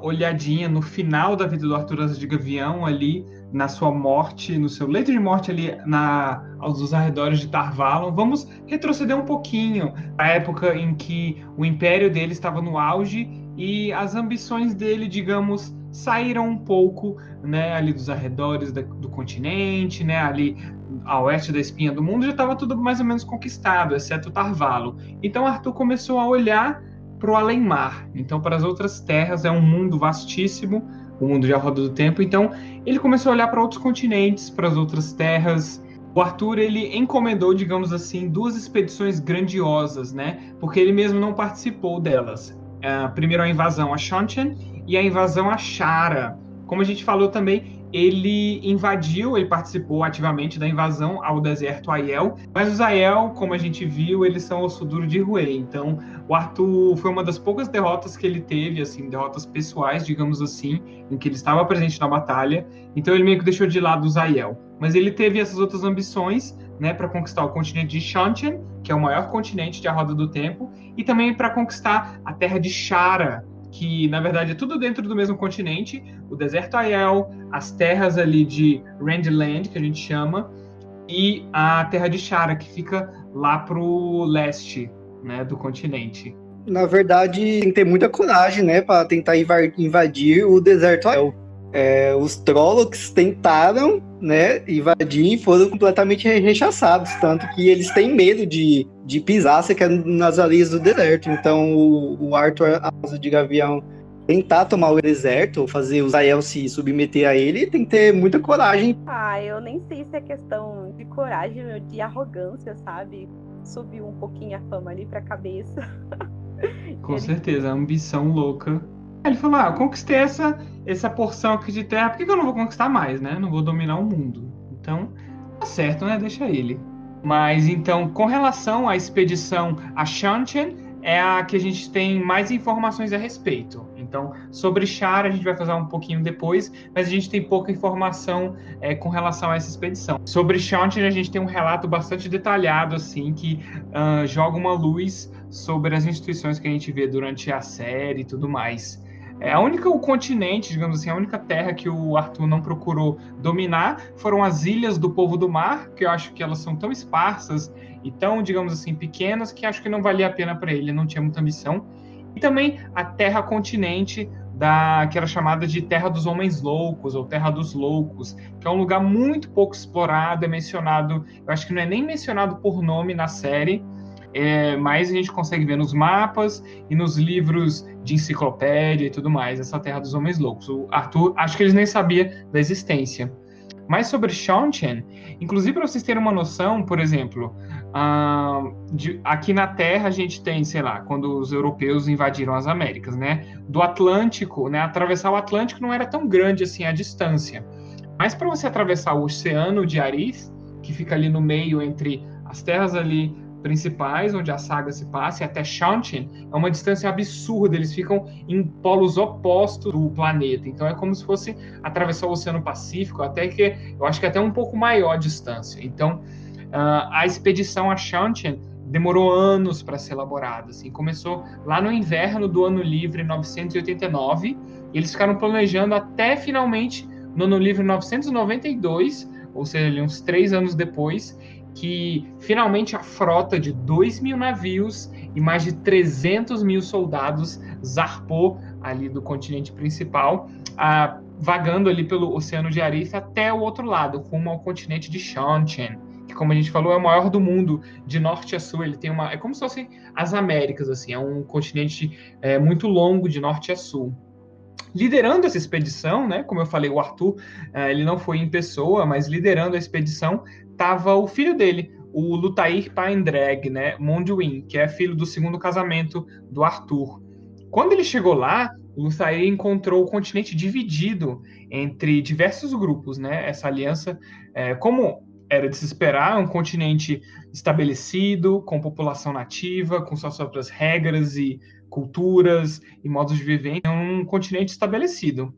olhadinha no final da vida do Arthur Asa de Gavião, ali na sua morte, no seu leito de morte ali aos arredores de Tar Valon, vamos retroceder um pouquinho à época em que o império dele estava no auge e as ambições dele, digamos, saíram um pouco, né, ali dos arredores do continente, né, ali a oeste da Espinha do Mundo, já estava tudo mais ou menos conquistado, exceto Tar Valon. Então Arthur começou a olhar para o além-mar. Então, para as outras terras, é um mundo vastíssimo, o mundo de A Roda do Tempo. Então, ele começou a olhar para outros continentes, para as outras terras. O Arthur, ele encomendou, digamos assim, 2 expedições grandiosas, né? Porque ele mesmo não participou delas. Primeiro a invasão a Seanchan e a invasão a Shara. Como a gente falou também, ele participou ativamente da invasão ao deserto Aiel, mas os Aiel, como a gente viu, eles são osso duro de roer. Então, o Arthur foi uma das poucas derrotas que ele teve, assim, derrotas pessoais, digamos assim, em que ele estava presente na batalha. Então, ele meio que deixou de lado os Aiel. Mas ele teve essas outras ambições, né, para conquistar o continente de Seanchan, que é o maior continente de A Roda do Tempo, e também para conquistar a terra de Shara, que na verdade é tudo dentro do mesmo continente, o deserto Aiel, as terras ali de Randland, que a gente chama, e a terra de Shara, que fica lá pro leste, né, do continente. Na verdade, tem que ter muita coragem, né, para tentar invadir o deserto Aiel. Os Trollocs tentaram, né, invadir e foram completamente rechaçados, tanto que eles têm medo de pisar sequer nas areias do deserto. Então o Arthur, Asa de Gavião, tentar tomar o deserto, ou fazer os Aiel se submeter a ele, tem que ter muita coragem. Eu nem sei se é questão de coragem ou de arrogância, sabe? Subiu um pouquinho a fama ali pra cabeça. Com certeza, ambição louca. Ele falou, eu conquistei essa porção aqui de terra, por que eu não vou conquistar mais, né? Não vou dominar o mundo. Então, tá certo, né? Deixa ele. Mas, então, com relação à expedição a Seanchan, é a que a gente tem mais informações a respeito. Então, sobre Shara, a gente vai fazer um pouquinho depois, mas a gente tem pouca informação com relação a essa expedição. Sobre Seanchan, a gente tem um relato bastante detalhado, assim, que joga uma luz sobre as instituições que a gente vê durante a série e tudo mais. O continente, digamos assim, a única terra que o Arthur não procurou dominar foram as ilhas do Povo do Mar, que eu acho que elas são tão esparsas e tão, digamos assim, pequenas, que acho que não valia a pena para ele, não tinha muita ambição. E também a terra-continente, que era chamada de Terra dos Homens Loucos, ou Terra dos Loucos, que é um lugar muito pouco explorado, é mencionado, eu acho que não é nem mencionado por nome na série, mas a gente consegue ver nos mapas e nos livros de enciclopédia e tudo mais, essa Terra dos Homens Loucos. O Arthur, acho que eles nem sabiam da existência. Mas sobre Seanchan, inclusive para vocês terem uma noção, por exemplo, aqui na Terra a gente tem, sei lá, quando os europeus invadiram as Américas, né? Do Atlântico, né? Atravessar o Atlântico não era tão grande assim a distância. Mas para você atravessar o Oceano de Aris, que fica ali no meio entre as terras ali principais, onde a saga se passa, e até Seanchan, é uma distância absurda, eles ficam em polos opostos do planeta, então é como se fosse atravessar o Oceano Pacífico, até que, eu acho que até um pouco maior a distância. Então, a expedição a Seanchan demorou anos para ser elaborada, assim, começou lá no inverno do Ano Livre 989, e eles ficaram planejando até finalmente no Ano Livre 992, ou seja, ali uns 3 anos depois, que finalmente a frota de 2.000 navios e mais de 300.000 soldados zarpou ali do continente principal, vagando ali pelo Oceano de Aris até o outro lado, rumo ao continente de Seanchan, que, como a gente falou, é o maior do mundo, de norte a sul. Ele tem é como se fossem as Américas, assim, é um continente muito longo de norte a sul. Liderando essa expedição, né, como eu falei, o Arthur, ele não foi em pessoa, mas liderando a expedição estava o filho dele, o Lutair Paendrag, né, Monduin, que é filho do segundo casamento do Arthur. Quando ele chegou lá, o Lutair encontrou o continente dividido entre diversos grupos, né? Essa aliança, como era de se esperar, um continente estabelecido, com população nativa, com suas próprias regras e culturas e modos de viver, é um continente estabelecido.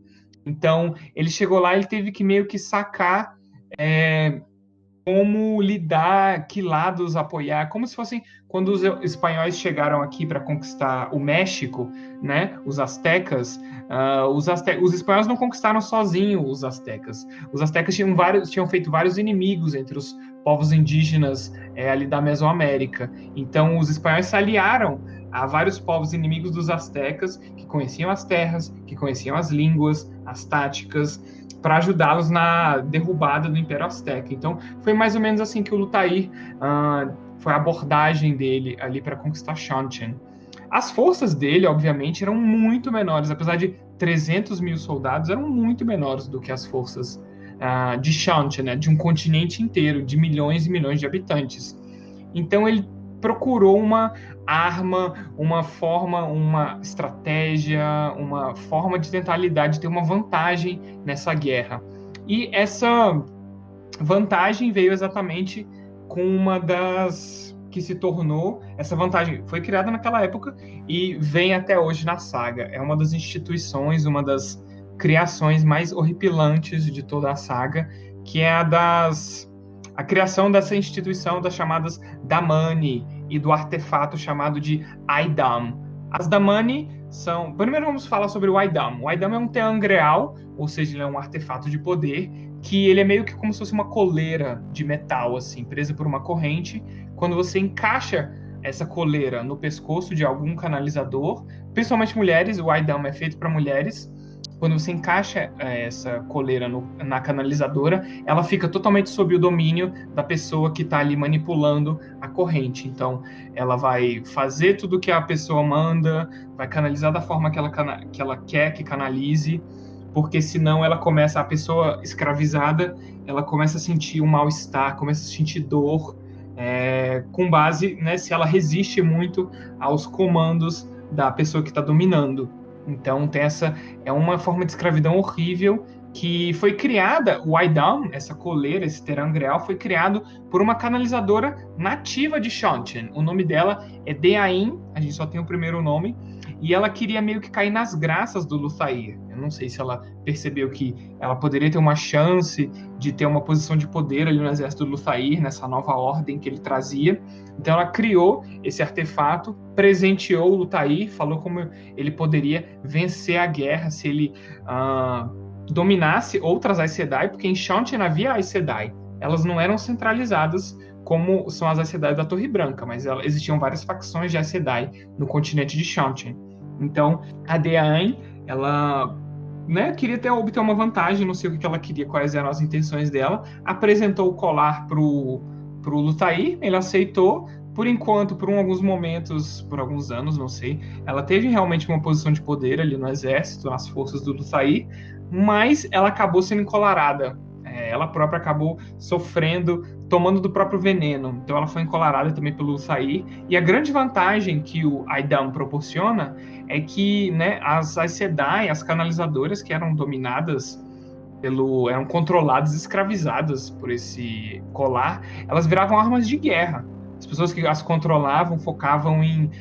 Então, ele chegou lá, ele teve que meio que sacar como lidar, que lados apoiar, como se fossem quando os espanhóis chegaram aqui para conquistar o México, né? Os astecas, os espanhóis não conquistaram sozinhos os astecas. Os astecas tinham feito vários inimigos entre os povos indígenas ali da Mesoamérica. Então, os espanhóis se aliaram a vários povos inimigos dos astecas que conheciam as terras, que conheciam as línguas, as táticas, para ajudá-los na derrubada do Império Azteca. Então, foi mais ou menos assim que o Lutair, foi a abordagem dele ali para conquistar Seanchan. As forças dele, obviamente, eram muito menores, apesar de 300 mil soldados, eram muito menores do que as forças de Shanti, né, de um continente inteiro, de milhões e milhões de habitantes. Então ele procurou uma arma, uma forma, uma estratégia, uma forma de tentar lidar, de ter uma vantagem nessa guerra. E essa vantagem veio exatamente com uma das que se tornou, essa vantagem foi criada naquela época e vem até hoje na saga. É uma das instituições, uma das criações mais horripilantes de toda a saga, que é a criação dessa instituição das chamadas Damani e do artefato chamado de Aidam. As Damani são... Primeiro vamos falar sobre o Aidam. O Aidam é um teangreal, ou seja, ele é um artefato de poder, que ele é meio que como se fosse uma coleira de metal, assim, presa por uma corrente. Quando você encaixa essa coleira no pescoço de algum canalizador, principalmente mulheres, o Aidam é feito para mulheres. Quando você encaixa essa coleira na canalizadora, ela fica totalmente sob o domínio da pessoa que está ali manipulando a corrente. Então, ela vai fazer tudo o que a pessoa manda, vai canalizar da forma que ela quer que canalize, porque senão a pessoa escravizada, ela começa a sentir um mal-estar, começa a sentir dor, com base, né, se ela resiste muito aos comandos da pessoa que está dominando. Então é uma forma de escravidão horrível que foi criada, o Aidam, essa coleira, esse terangreal, foi criado por uma canalizadora nativa de Shanti. O nome dela é Deain, a gente só tem o primeiro nome, e ela queria meio que cair nas graças do Luthair. Eu não sei se ela percebeu que ela poderia ter uma chance de ter uma posição de poder ali no exército do Luthair, nessa nova ordem que ele trazia. Então ela criou esse artefato, presenteou o Luthair, falou como ele poderia vencer a guerra se ele dominasse outras Aes Sedai, porque em Shanti havia Aes Sedai. Elas não eram centralizadas como são as Aes Sedai da Torre Branca, mas existiam várias facções de Aes Sedai no continente de Shanti. Então a Deain, ela queria obter uma vantagem, não sei o que ela queria, quais eram as intenções dela, apresentou o colar pro Luthair, ele aceitou, por enquanto, por alguns momentos, por alguns anos, não sei, ela teve realmente uma posição de poder ali no exército, nas forças do Luthair, mas ela acabou sendo encolarada, ela própria acabou sofrendo, tomando do próprio veneno, então ela foi encolarada também pelo Luthair, e a grande vantagem que o Aidam proporciona é que, as Aes Sedai, as canalizadoras que eram dominadas eram controladas, escravizadas por esse colar, elas viravam armas de guerra. As pessoas que as controlavam focavam em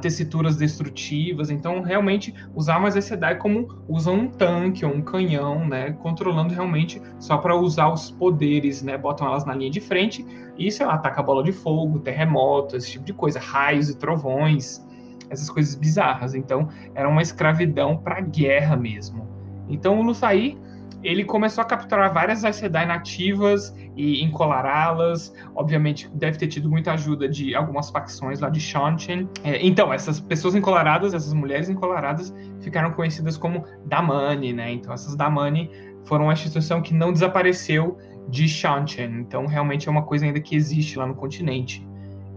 tessituras destrutivas, então realmente usavam as Aes Sedai como usam um tanque ou um canhão, controlando realmente só para usar os poderes, botam elas na linha de frente e, sei lá, ataca bola de fogo, terremoto, esse tipo de coisa, raios e trovões, essas coisas bizarras. Então era uma escravidão para guerra mesmo. Então o Luthair, ele começou a capturar várias Aes Sedai nativas e encolará-las. Obviamente, deve ter tido muita ajuda de algumas facções lá de Shanti. Então, essas pessoas encolaradas, essas mulheres encolaradas, ficaram conhecidas como Damani, Então, essas Damani foram uma instituição que não desapareceu de Shanti. Então, realmente é uma coisa ainda que existe lá no continente.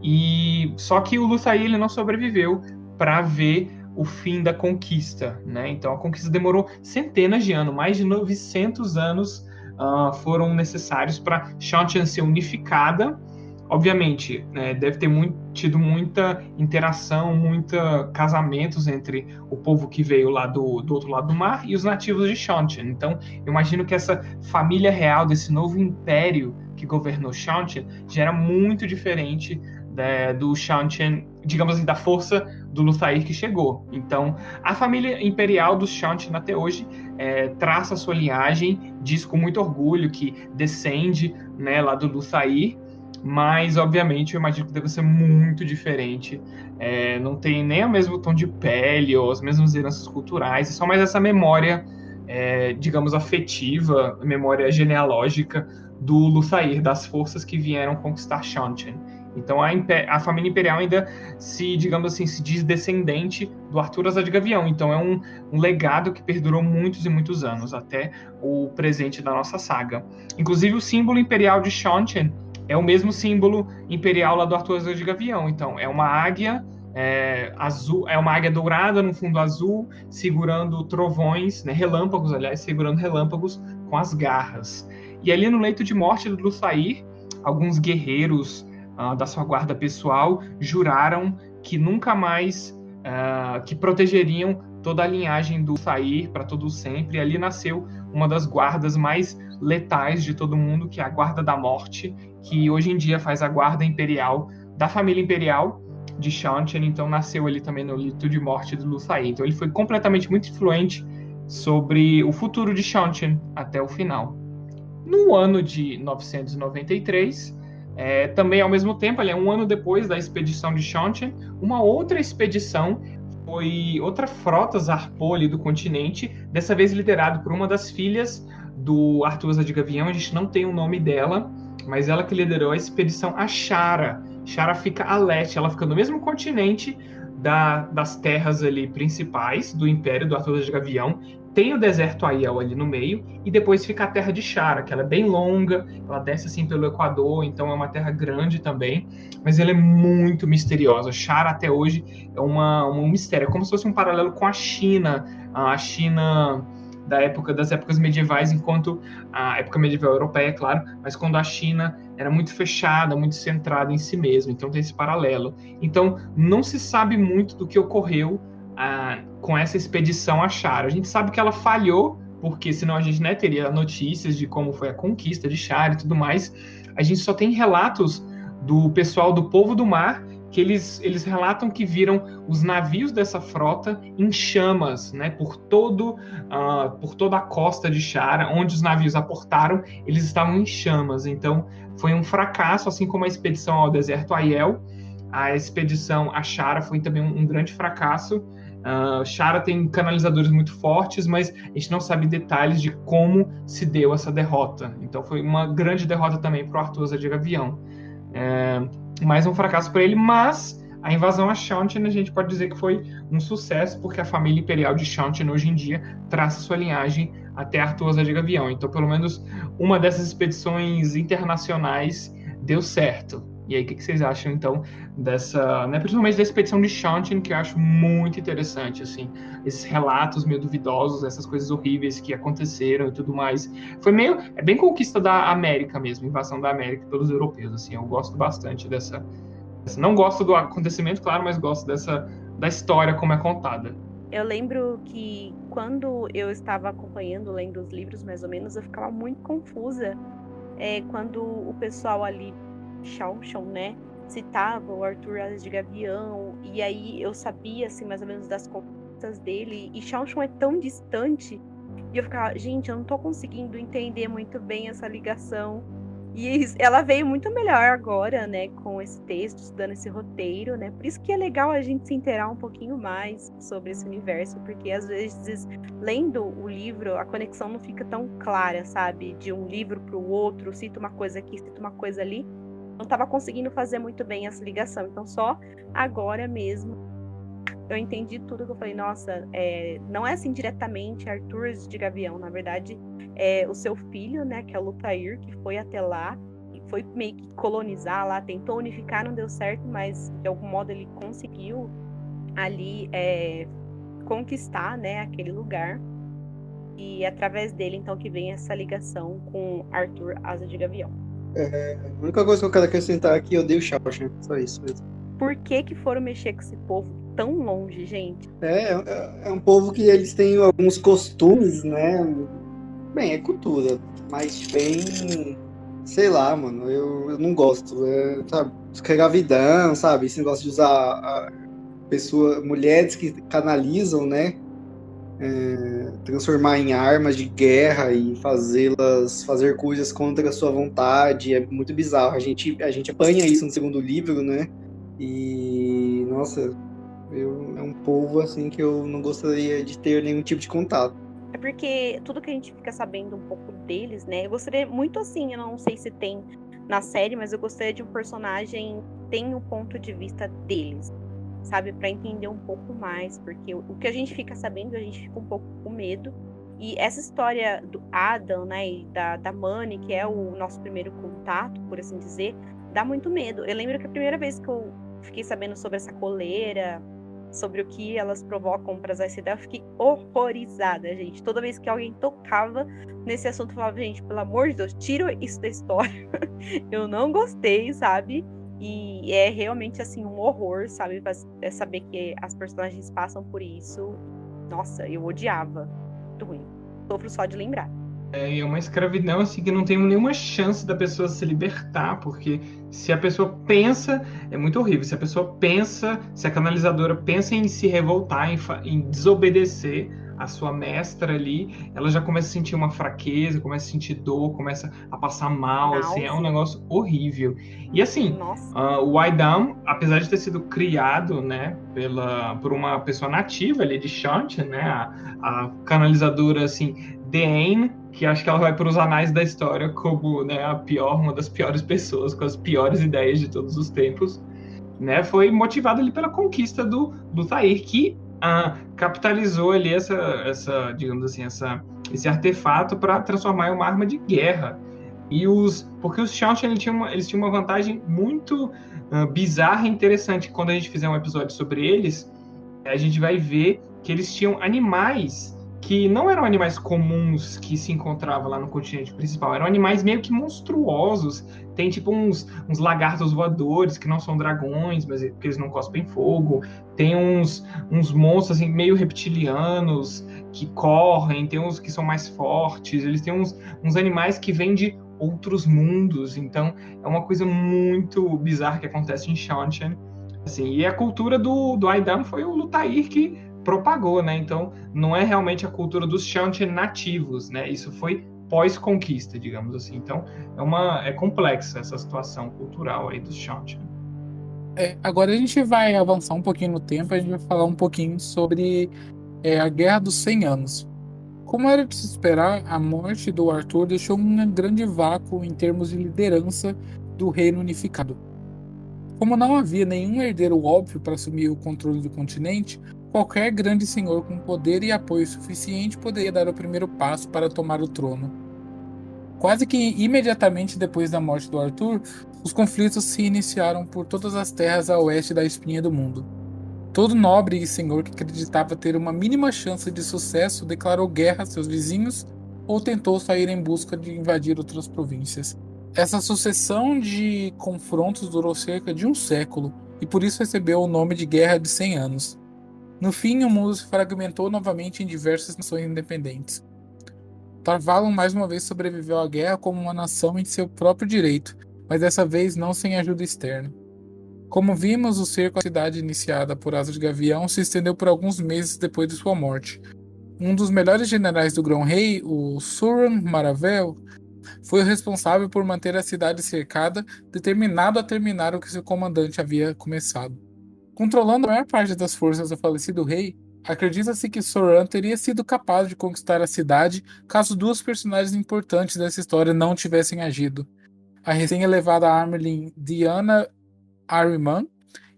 E só que o Luthair, ele não sobreviveu para ver o fim da conquista, Então a conquista demorou centenas de anos, mais de 900 anos foram necessários para Shanti ser unificada. Obviamente, deve ter tido muita interação, muitos casamentos entre o povo que veio lá do outro lado do mar e os nativos de Shanti. Então, eu imagino que essa família real desse novo império que governou Shanti já era muito diferente do Shanti, digamos assim, da força do Luthair que chegou. Então, a família imperial dos Shanti até hoje traça a sua linhagem, diz com muito orgulho que descende lá do Luthair, mas, obviamente, eu imagino que deve ser muito diferente. Não tem nem o mesmo tom de pele ou as mesmas heranças culturais, é só mais essa memória, digamos, afetiva, memória genealógica do Luthair, das forças que vieram conquistar Shanti. Então a família imperial ainda digamos assim, se diz descendente do Arthur Asa de Gavião. Então é um legado que perdurou muitos e muitos anos, até o presente da nossa saga. Inclusive o símbolo imperial de Shanti é o mesmo símbolo imperial lá do Arthur Asa de Gavião. Então é uma águia azul, é uma águia dourada no fundo azul, segurando trovões, né, relâmpagos, aliás, segurando relâmpagos com as garras. E ali no leito de morte do Lúthien, alguns guerreiros da sua guarda pessoal juraram que nunca mais, que protegeriam toda a linhagem do Lúthien para todo sempre. E ali nasceu uma das guardas mais letais de todo mundo, que é a Guarda da Morte, que hoje em dia faz a guarda imperial da família imperial de Seanchan. Então nasceu ali também no leito de morte do Lúthien. Então ele foi completamente muito influente sobre o futuro de Seanchan até o final. No ano de 993, também ao mesmo tempo, ali, um ano depois da expedição de Seanchan, uma outra expedição outra frota zarpou ali do continente, dessa vez liderado por uma das filhas do Artusa de Gavião. A gente não tem o nome dela, mas ela que liderou a expedição Ashara. Ashara fica a leste, ela fica no mesmo continente das terras ali principais do Império do Artusa de Gavião. Tem o deserto Aiel ali no meio, e depois fica a terra de Shara, que ela é bem longa, ela desce assim pelo Equador, então é uma terra grande também, mas ela é muito misteriosa. Shara até hoje é um mistério, é como se fosse um paralelo com a China das épocas medievais, enquanto a época medieval europeia, é claro, mas quando a China era muito fechada, muito centrada em si mesma, então tem esse paralelo. Então não se sabe muito do que ocorreu com essa expedição a Shara. A gente sabe que ela falhou, porque senão a gente, né, teria notícias de como foi a conquista de Shara e tudo mais. A gente só tem relatos do pessoal do Povo do Mar, que eles relatam que viram os navios dessa frota em chamas, né, por toda a costa de Shara, onde os navios aportaram, eles estavam em chamas. Então foi um fracasso, assim como a expedição ao deserto Aiel. A expedição a Shara foi também um grande fracasso. Shara tem canalizadores muito fortes, mas a gente não sabe detalhes de como se deu essa derrota. Então foi uma grande derrota também para o Artusa de Gavião. Mais um fracasso para ele, mas a invasão a Seanchan a gente pode dizer que foi um sucesso, porque a família imperial de Seanchan hoje em dia traça sua linhagem até Artusa de Gavião. Então pelo menos uma dessas expedições internacionais deu certo. E aí, o que vocês acham, então, dessa, né, principalmente da expedição de Seanchan, que eu acho muito interessante, assim, esses relatos meio duvidosos, essas coisas horríveis que aconteceram e tudo mais. É bem conquista da América mesmo, invasão da América pelos europeus, assim, eu gosto bastante dessa. Não gosto do acontecimento, claro, mas gosto da história como é contada. Eu lembro que quando eu estava acompanhando, lendo os livros, mais ou menos, eu ficava muito confusa quando o pessoal ali, Seanchan, né, citava o Arthur Asas de Gavião, e aí eu sabia, assim, mais ou menos das conquistas dele, e Seanchan é tão distante, e eu ficava, gente, eu não tô conseguindo entender muito bem essa ligação, e ela veio muito melhor agora, né, com esse texto, estudando esse roteiro, né, por isso que é legal a gente se inteirar um pouquinho mais sobre esse universo, porque às vezes, lendo o livro, a conexão não fica tão clara, sabe, de um livro pro outro, cita uma coisa aqui, cita uma coisa ali, não estava conseguindo fazer muito bem essa ligação. Então, só agora mesmo eu entendi tudo, que eu falei, nossa, não é assim diretamente Arthur de Gavião, na verdade, é o seu filho, né, que é o Lúthien, que foi até lá, e foi meio que colonizar lá, tentou unificar, não deu certo, mas de algum modo ele conseguiu ali conquistar, né, aquele lugar. E através dele, então, que vem essa ligação com Arthur Asa de Gavião. A única coisa que eu quero acrescentar aqui, eu odeio Seanchan, só isso mesmo. Por que foram mexer com esse povo tão longe, gente? É um povo que eles têm alguns costumes, né? Bem, é cultura, mas bem, sei lá, mano, eu não gosto, sabe? Escravidão, sabe? Esse negócio de usar mulheres que canalizam, né? Transformar em armas de guerra e fazer coisas contra a sua vontade, é muito bizarro. A gente apanha isso no segundo livro, né? E, nossa, é um povo assim que eu não gostaria de ter nenhum tipo de contato. É porque tudo que a gente fica sabendo um pouco deles, né? Eu gostaria muito, assim, eu não sei se tem na série, mas eu gostaria de um personagem que tenha o ponto de vista deles, sabe, para entender um pouco mais, porque o que a gente fica sabendo, a gente fica um pouco com medo. E essa história do Adam, né, e da Mani, que é o nosso primeiro contato, por assim dizer, dá muito medo. Eu lembro que a primeira vez que eu fiquei sabendo sobre essa coleira, sobre o que elas provocam para as Aes Sedai, eu fiquei horrorizada, gente. Toda vez que alguém tocava nesse assunto, eu falava, gente, pelo amor de Deus, tira isso da história. Eu não gostei, sabe? E é realmente, assim, um horror, sabe? É saber que as personagens passam por isso. Nossa, eu odiava. Muito ruim. Sofro só de lembrar. É uma escravidão assim que não tem nenhuma chance da pessoa se libertar, porque se a pessoa pensa, é muito horrível. Se a pessoa pensa, se a canalizadora pensa em se revoltar, em desobedecer a sua mestra ali, ela já começa a sentir uma fraqueza, começa a sentir dor, começa a passar mal, assim, é um negócio horrível. E assim, o Aidam, apesar de ter sido criado, né, por uma pessoa nativa ali de Shanti, né, a canalizadora assim, Daen, que acho que ela vai para os anais da história como, né, uma das piores pessoas, com as piores ideias de todos os tempos, né, foi motivada ali pela conquista do Tair, que capitalizou ali digamos assim, esse artefato para transformar em uma arma de guerra. Porque os Shanti eles tinham uma vantagem muito bizarra e interessante. Quando a gente fizer um episódio sobre eles, a gente vai ver que eles tinham animais que não eram animais comuns que se encontravam lá no continente principal, eram animais meio que monstruosos. Tem tipo uns lagartos voadores que não são dragões, mas porque eles não cospem fogo. Tem uns monstros assim, meio reptilianos que correm, tem uns que são mais fortes, eles têm uns animais que vêm de outros mundos. Então é uma coisa muito bizarra que acontece em Shantian. Assim, e a cultura do Aidam foi o Lutair que propagou, né? Então, não é realmente a cultura dos Shanti nativos, né? Isso foi pós-conquista, digamos assim. Então, é complexa essa situação cultural aí dos Shanti. Agora a gente vai avançar um pouquinho no tempo, a gente vai falar um pouquinho sobre a Guerra dos 100 Anos. Como era de se esperar, a morte do Arthur deixou um grande vácuo em termos de liderança do Reino Unificado. Como não havia nenhum herdeiro óbvio para assumir o controle do continente, qualquer grande senhor com poder e apoio suficiente poderia dar o primeiro passo para tomar o trono. Quase que imediatamente depois da morte do Arthur, os conflitos se iniciaram por todas as terras a oeste da Espinha do Mundo. Todo nobre e senhor que acreditava ter uma mínima chance de sucesso declarou guerra a seus vizinhos ou tentou sair em busca de invadir outras províncias. Essa sucessão de confrontos durou cerca de um século e por isso recebeu o nome de Guerra de 100 Anos. No fim, o mundo se fragmentou novamente em diversas nações independentes. Tar Valon mais uma vez sobreviveu à guerra como uma nação em seu próprio direito, mas dessa vez não sem ajuda externa. Como vimos, o cerco à cidade iniciada por Asa de Gavião se estendeu por alguns meses depois de sua morte. Um dos melhores generais do Grão-Rei, o Suran Maravel, foi o responsável por manter a cidade cercada, determinado a terminar o que seu comandante havia começado. Controlando a maior parte das forças do falecido rei, acredita-se que Soran teria sido capaz de conquistar a cidade caso duas personagens importantes dessa história não tivessem agido: a recém-elevada Amyrlin Diana Ahriman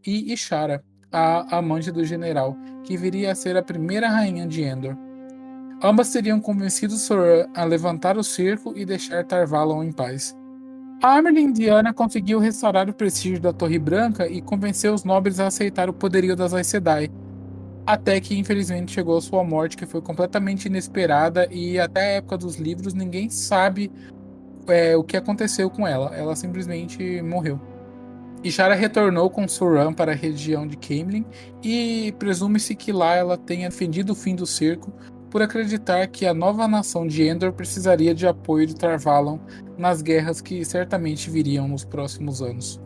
e Ishara, a amante do general, que viria a ser a primeira rainha de Endor. Ambas teriam convencido Soran a levantar o cerco e deixar Tar Valon em paz. A Amyrlin Diana conseguiu restaurar o prestígio da Torre Branca e convenceu os nobres a aceitar o poderio das Aes Sedai, até que infelizmente chegou a sua morte, que foi completamente inesperada, e até a época dos livros ninguém sabe o que aconteceu com ela. Ela simplesmente morreu. Ishara retornou com Soran para a região de Caemlyn e presume-se que lá ela tenha defendido o fim do cerco por acreditar que a nova nação de Endor precisaria de apoio de Tar Valon nas guerras que certamente viriam nos próximos anos.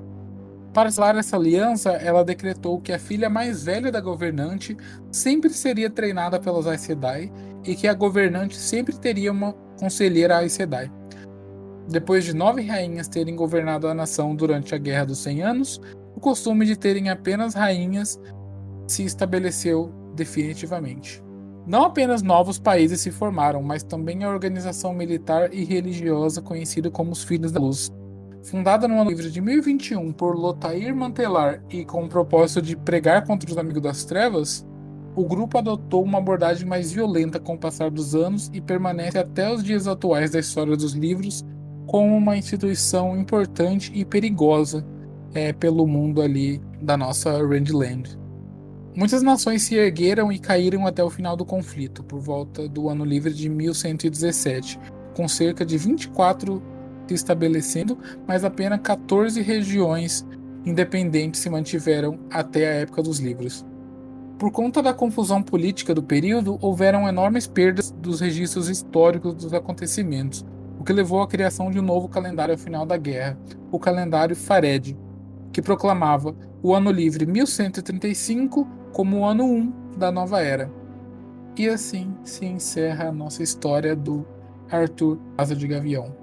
Para selar essa aliança, ela decretou que a filha mais velha da governante sempre seria treinada pelas Aes Sedai e que a governante sempre teria uma conselheira Aes Sedai. Depois de 9 rainhas terem governado a nação durante a Guerra dos 100 Anos, o costume de terem apenas rainhas se estabeleceu definitivamente. Não apenas novos países se formaram, mas também a organização militar e religiosa conhecida como os Filhos da Luz. Fundada no ano livre de 1021 por Lotair Mantelar e com o propósito de pregar contra os Amigos das Trevas, o grupo adotou uma abordagem mais violenta com o passar dos anos e permanece até os dias atuais da história dos livros como uma instituição importante e perigosa, pelo mundo ali da nossa Randland. Muitas nações se ergueram e caíram até o final do conflito, por volta do ano livre de 1117, com cerca de 24 se estabelecendo, mas apenas 14 regiões independentes se mantiveram até a época dos livros. Por conta da confusão política do período, houveram enormes perdas dos registros históricos dos acontecimentos, o que levou à criação de um novo calendário ao final da guerra, o calendário Fared, que proclamava o ano livre 1135 como o ano 1 da nova era. E assim se encerra a nossa história do Arthur Asa de Gavião.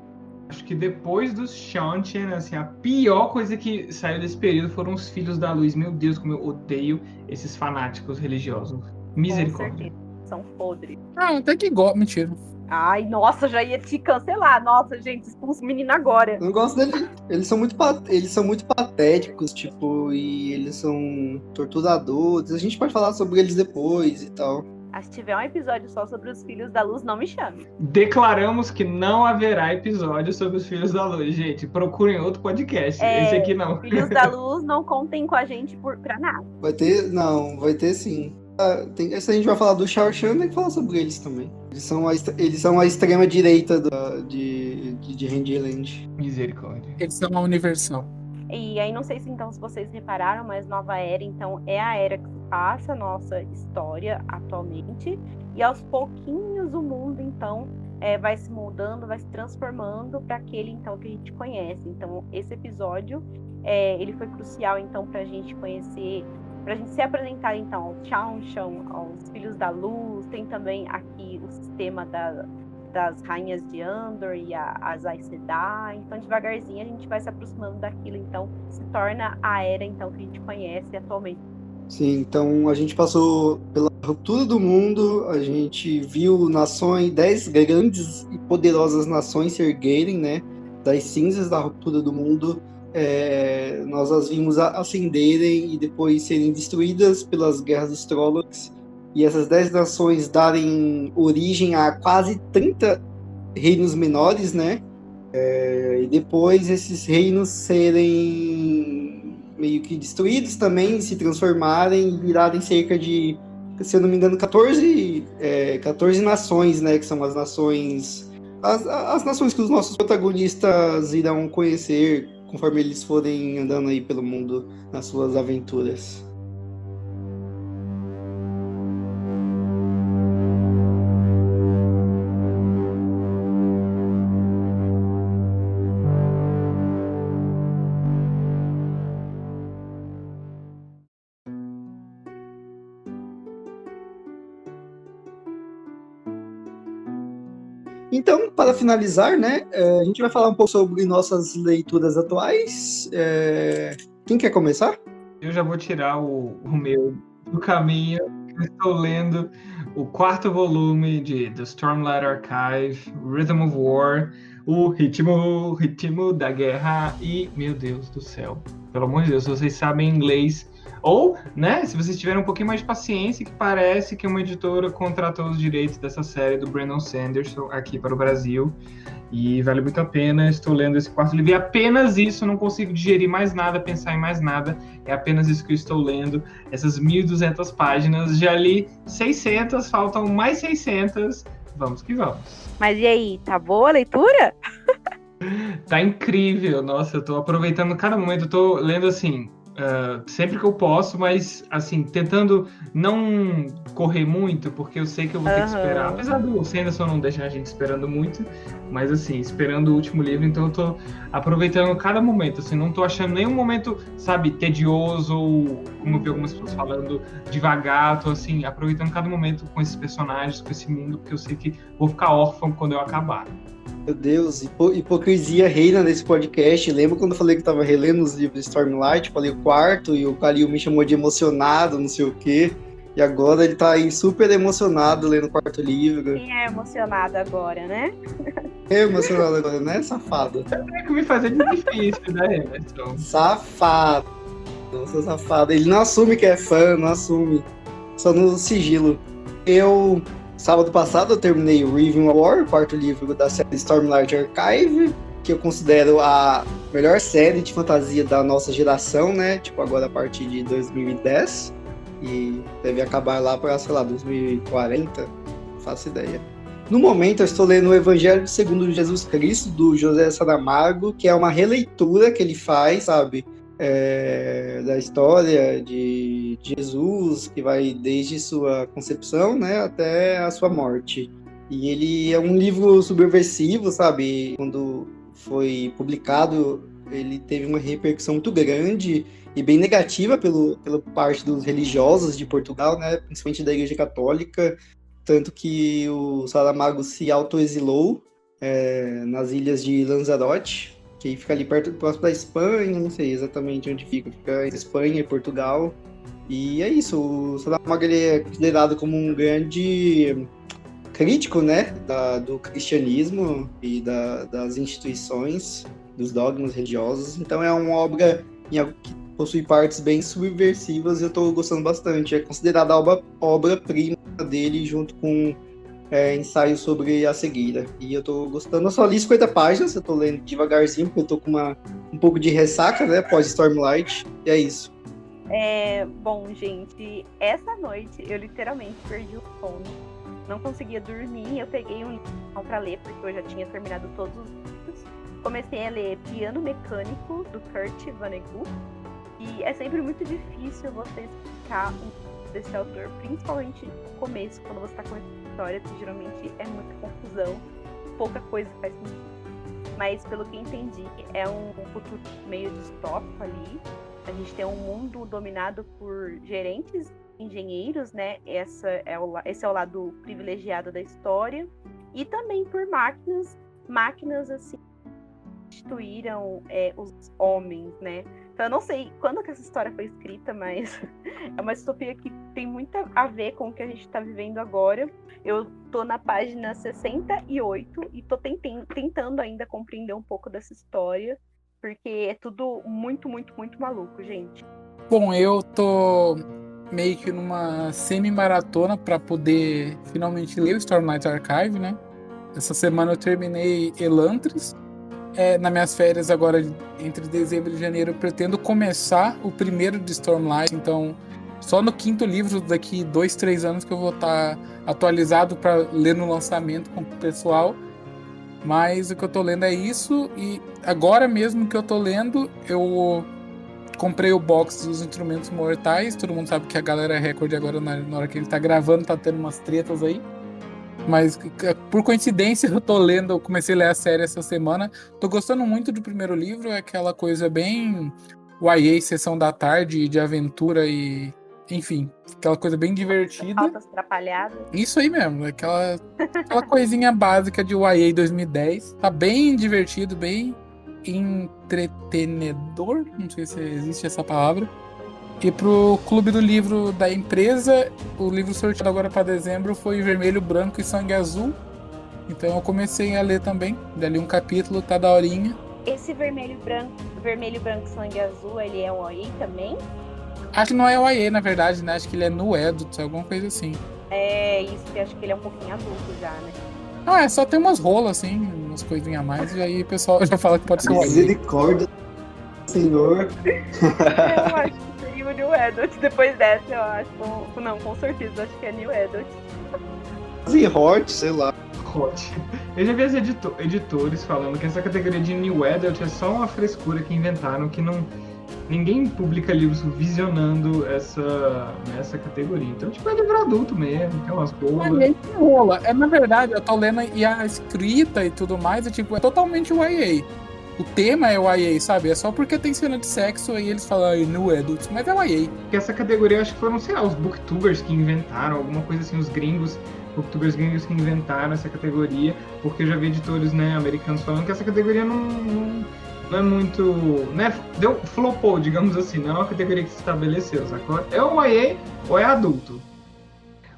Acho que depois dos Shantian, assim, a pior coisa que saiu desse período foram os Filhos da Luz. Meu Deus, como eu odeio esses fanáticos religiosos. Misericórdia. Com certeza, são podres. Até que gosto. Mentira. Ai, nossa, já ia te cancelar. Nossa, gente, expulsa o menino agora. Eu não gosto dele. Eles são muito patéticos, tipo, e eles são torturadores. A gente pode falar sobre eles depois e tal. Se tiver um episódio só sobre os Filhos da Luz, não me chame. Declaramos que não haverá episódio sobre os Filhos da Luz, gente. Procurem outro podcast. Esse aqui não. Filhos da Luz, não contem com a gente pra nada. Vai ter sim. Se a gente vai falar do Shao Shan, tem que falar sobre eles também. Eles são a extrema direita de Randland. Misericórdia. Eles são a Universal. E aí, não sei se vocês repararam, mas Nova Era, então, é a era que se passa a nossa história atualmente. E aos pouquinhos o mundo, então, vai se moldando, vai se transformando para aquele, então, que a gente conhece. Então, esse episódio, ele foi crucial, então, para a gente conhecer, para a gente se apresentar, então, aos Shan, aos Filhos da Luz. Tem também aqui o sistema das rainhas de Andor e as Aes Sedai. Então, devagarzinho, a gente vai se aproximando daquilo, então, se torna a era, então, que a gente conhece atualmente. Sim, então a gente passou pela ruptura do mundo, a gente viu 10 grandes e poderosas nações se erguerem, né, das cinzas da ruptura do mundo. Nós as vimos ascenderem e depois serem destruídas pelas guerras dos Trollocs. E essas 10 nações darem origem a quase 30 reinos menores, né? E depois esses reinos serem meio que destruídos também, se transformarem e virarem cerca de, se eu não me engano, 14 nações, né? Que são as nações... As nações que os nossos protagonistas irão conhecer conforme eles forem andando aí pelo mundo nas suas aventuras. Então, para finalizar, né, a gente vai falar um pouco sobre nossas leituras atuais. Quem quer começar? Eu já vou tirar o meu do caminho. Eu estou lendo o 4º volume do Stormlight Archive, Rhythm of War, o ritmo da guerra. E, meu Deus do céu, pelo amor de Deus, se vocês sabem inglês, ou, né, se vocês tiverem um pouquinho mais de paciência, que parece que uma editora contratou os direitos dessa série do Brandon Sanderson aqui para o Brasil, e vale muito a pena. Estou lendo esse 4º livro, e apenas isso, não consigo digerir mais nada, pensar em mais nada, é apenas isso que eu estou lendo, essas 1.200 páginas, já li 600, faltam mais 600, vamos que vamos. Mas e aí, tá boa a leitura? Tá incrível, nossa, eu tô aproveitando cada momento, eu tô lendo assim... sempre que eu posso, mas assim, tentando não correr muito, porque eu sei que eu vou ter que esperar, apesar do Sanderson não deixar a gente esperando muito, mas assim, esperando o último livro, então eu tô aproveitando cada momento, assim, não tô achando nenhum momento, sabe, tedioso, ou como eu vi algumas pessoas falando, devagar, tô assim, aproveitando cada momento com esses personagens, com esse mundo, porque eu sei que vou ficar órfão quando eu acabar. Meu Deus, hipocrisia reina nesse podcast. Lembra quando eu falei que eu tava relendo os livros de Stormlight? Falei o 4º e o Kalil me chamou de emocionado, não sei o quê. E agora ele tá aí super emocionado lendo o 4º livro. Quem é emocionado agora, né? Emocionado agora, né, safado? É que me fazer de difícil, né, Emerson? Safado. Nossa, safado. Ele não assume que é fã, não assume. Só no sigilo. Sábado passado eu terminei o Rhythm of War, o 4º livro da série Stormlight Archive. que eu considero a melhor série de fantasia da nossa geração, né? Tipo, agora a partir de 2010. E deve acabar lá para, sei lá, 2040. Não faço ideia. No momento, eu estou lendo o Evangelho segundo Jesus Cristo, do José Saramago, que é uma releitura que ele faz, sabe? Da história de Jesus, que vai desde sua concepção, né, até a sua morte. E ele é um livro subversivo, sabe? Quando foi publicado, ele teve uma repercussão muito grande e bem negativa pela parte dos religiosos de Portugal, né, principalmente da Igreja Católica, tanto que o Saramago se autoexilou nas ilhas de Lanzarote, que fica ali próximo da Espanha, não sei exatamente onde fica entre Espanha e Portugal. E é isso, o Saramago ele é considerado como um grande crítico, né, do cristianismo e das instituições, dos dogmas religiosos. Então é uma obra que possui partes bem subversivas e eu estou gostando bastante. É considerada a obra-prima dele, junto com ensaio sobre a cegueira. E eu tô gostando. Eu só li 50 páginas, eu tô lendo devagarzinho, porque eu tô com um pouco de ressaca, né, pós-Stormlight. E é isso. Bom, gente, essa noite eu literalmente perdi o sono. Não conseguia dormir, eu peguei um livro pra ler, porque eu já tinha terminado todos os livros. Comecei a ler Piano Mecânico, do Kurt Vonnegut. E é sempre muito difícil você explicar desse autor, principalmente no começo, quando você está começando a história, que geralmente é muita confusão, pouca coisa faz sentido. Mas, pelo que entendi, é um futuro meio distópico ali. A gente tem um mundo dominado por gerentes, engenheiros, né? Esse é o lado privilegiado da história. E também por máquinas assim, substituíram os homens, né? Então eu não sei quando que essa história foi escrita, mas é uma distopia que tem muito a ver com o que a gente está vivendo agora. Eu tô na página 68 e tô tentando ainda compreender um pouco dessa história, porque é tudo muito, muito, muito maluco, gente. Bom, eu tô meio que numa semi-maratona para poder finalmente ler o Stormlight Archive, né? Essa semana eu terminei Elantris. Nas minhas férias agora, entre dezembro e janeiro, eu pretendo começar o primeiro de Stormlight, então só no 5º livro, daqui 2-3 anos, que eu vou estar atualizado para ler no lançamento com o pessoal. Mas o que eu tô lendo é isso, e agora mesmo que eu tô lendo, eu comprei o box dos Instrumentos Mortais. Todo mundo sabe que a Galera Record agora, na hora que ele tá gravando, tá tendo umas tretas aí. Mas, por coincidência, eu comecei a ler a série essa semana. Tô gostando muito do primeiro livro, é aquela coisa bem YA, sessão da tarde, de aventura e... Enfim, aquela coisa bem divertida. Altas atrapalhadas. Isso aí mesmo, aquela coisinha básica de YA 2010. Tá bem divertido, bem entretenedor, não sei se existe essa palavra. E pro clube do livro da empresa, o livro sorteado agora para dezembro foi Vermelho, Branco e Sangue Azul. Então eu comecei a ler também, dali um capítulo, tá daorinha. Esse Vermelho, Branco e Sangue Azul, ele é um OI também? Acho que não é o YA, na verdade, né? Acho que ele é no Adult, alguma coisa assim. É, isso, que acho que ele é um pouquinho adulto já, né? Só tem umas rolas, assim, umas coisinhas a mais, e aí o pessoal já fala que pode ser o YA. Misericórdia, senhor. Eu acho que seria o New Adult. Depois dessa, eu acho. Não, com certeza, acho que é New Adult. E Hot, sei lá. Hot. Eu já vi as editores falando que essa categoria de New Adult é só uma frescura que inventaram, que não... Ninguém publica livros visionando essa categoria. Então, tipo, é livro adulto mesmo, tem umas rolas. Rola. Na verdade, eu tô lendo e a escrita e tudo mais, é totalmente YA. O tema é YA, sabe? É só porque tem cena de sexo e eles falam New Adult, mas é YA. Porque essa categoria, acho que foram, sei lá, os booktubers que inventaram, alguma coisa assim, os booktubers gringos que inventaram essa categoria, porque eu já vi editores, né, americanos falando que essa categoria não é muito, né, flopou, digamos assim, não é uma categoria que se estabeleceu, sacou? É o YA ou é adulto?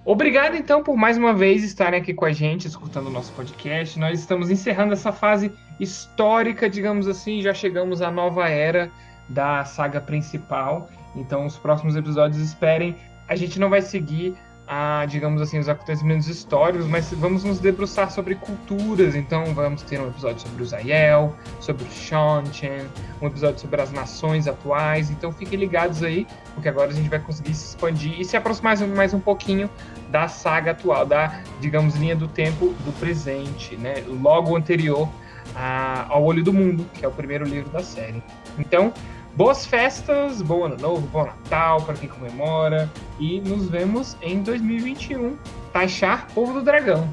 Obrigado, então, por mais uma vez estarem aqui com a gente, escutando o nosso podcast. Nós estamos encerrando essa fase histórica, digamos assim, já chegamos à nova era da saga principal, então os próximos episódios esperem. A gente não vai seguir digamos assim, os acontecimentos históricos, mas vamos nos debruçar sobre culturas. Então vamos ter um episódio sobre os Aiel, sobre o Seanchan, um episódio sobre as nações atuais. Então fiquem ligados aí, porque agora a gente vai conseguir se expandir e se aproximar mais um pouquinho da saga atual, da, digamos, linha do tempo do presente, né? Logo anterior ao Olho do Mundo, que é o primeiro livro da série. Então, boas festas, bom ano novo, bom Natal para quem comemora, e nos vemos em 2021. Taixar Povo do Dragão.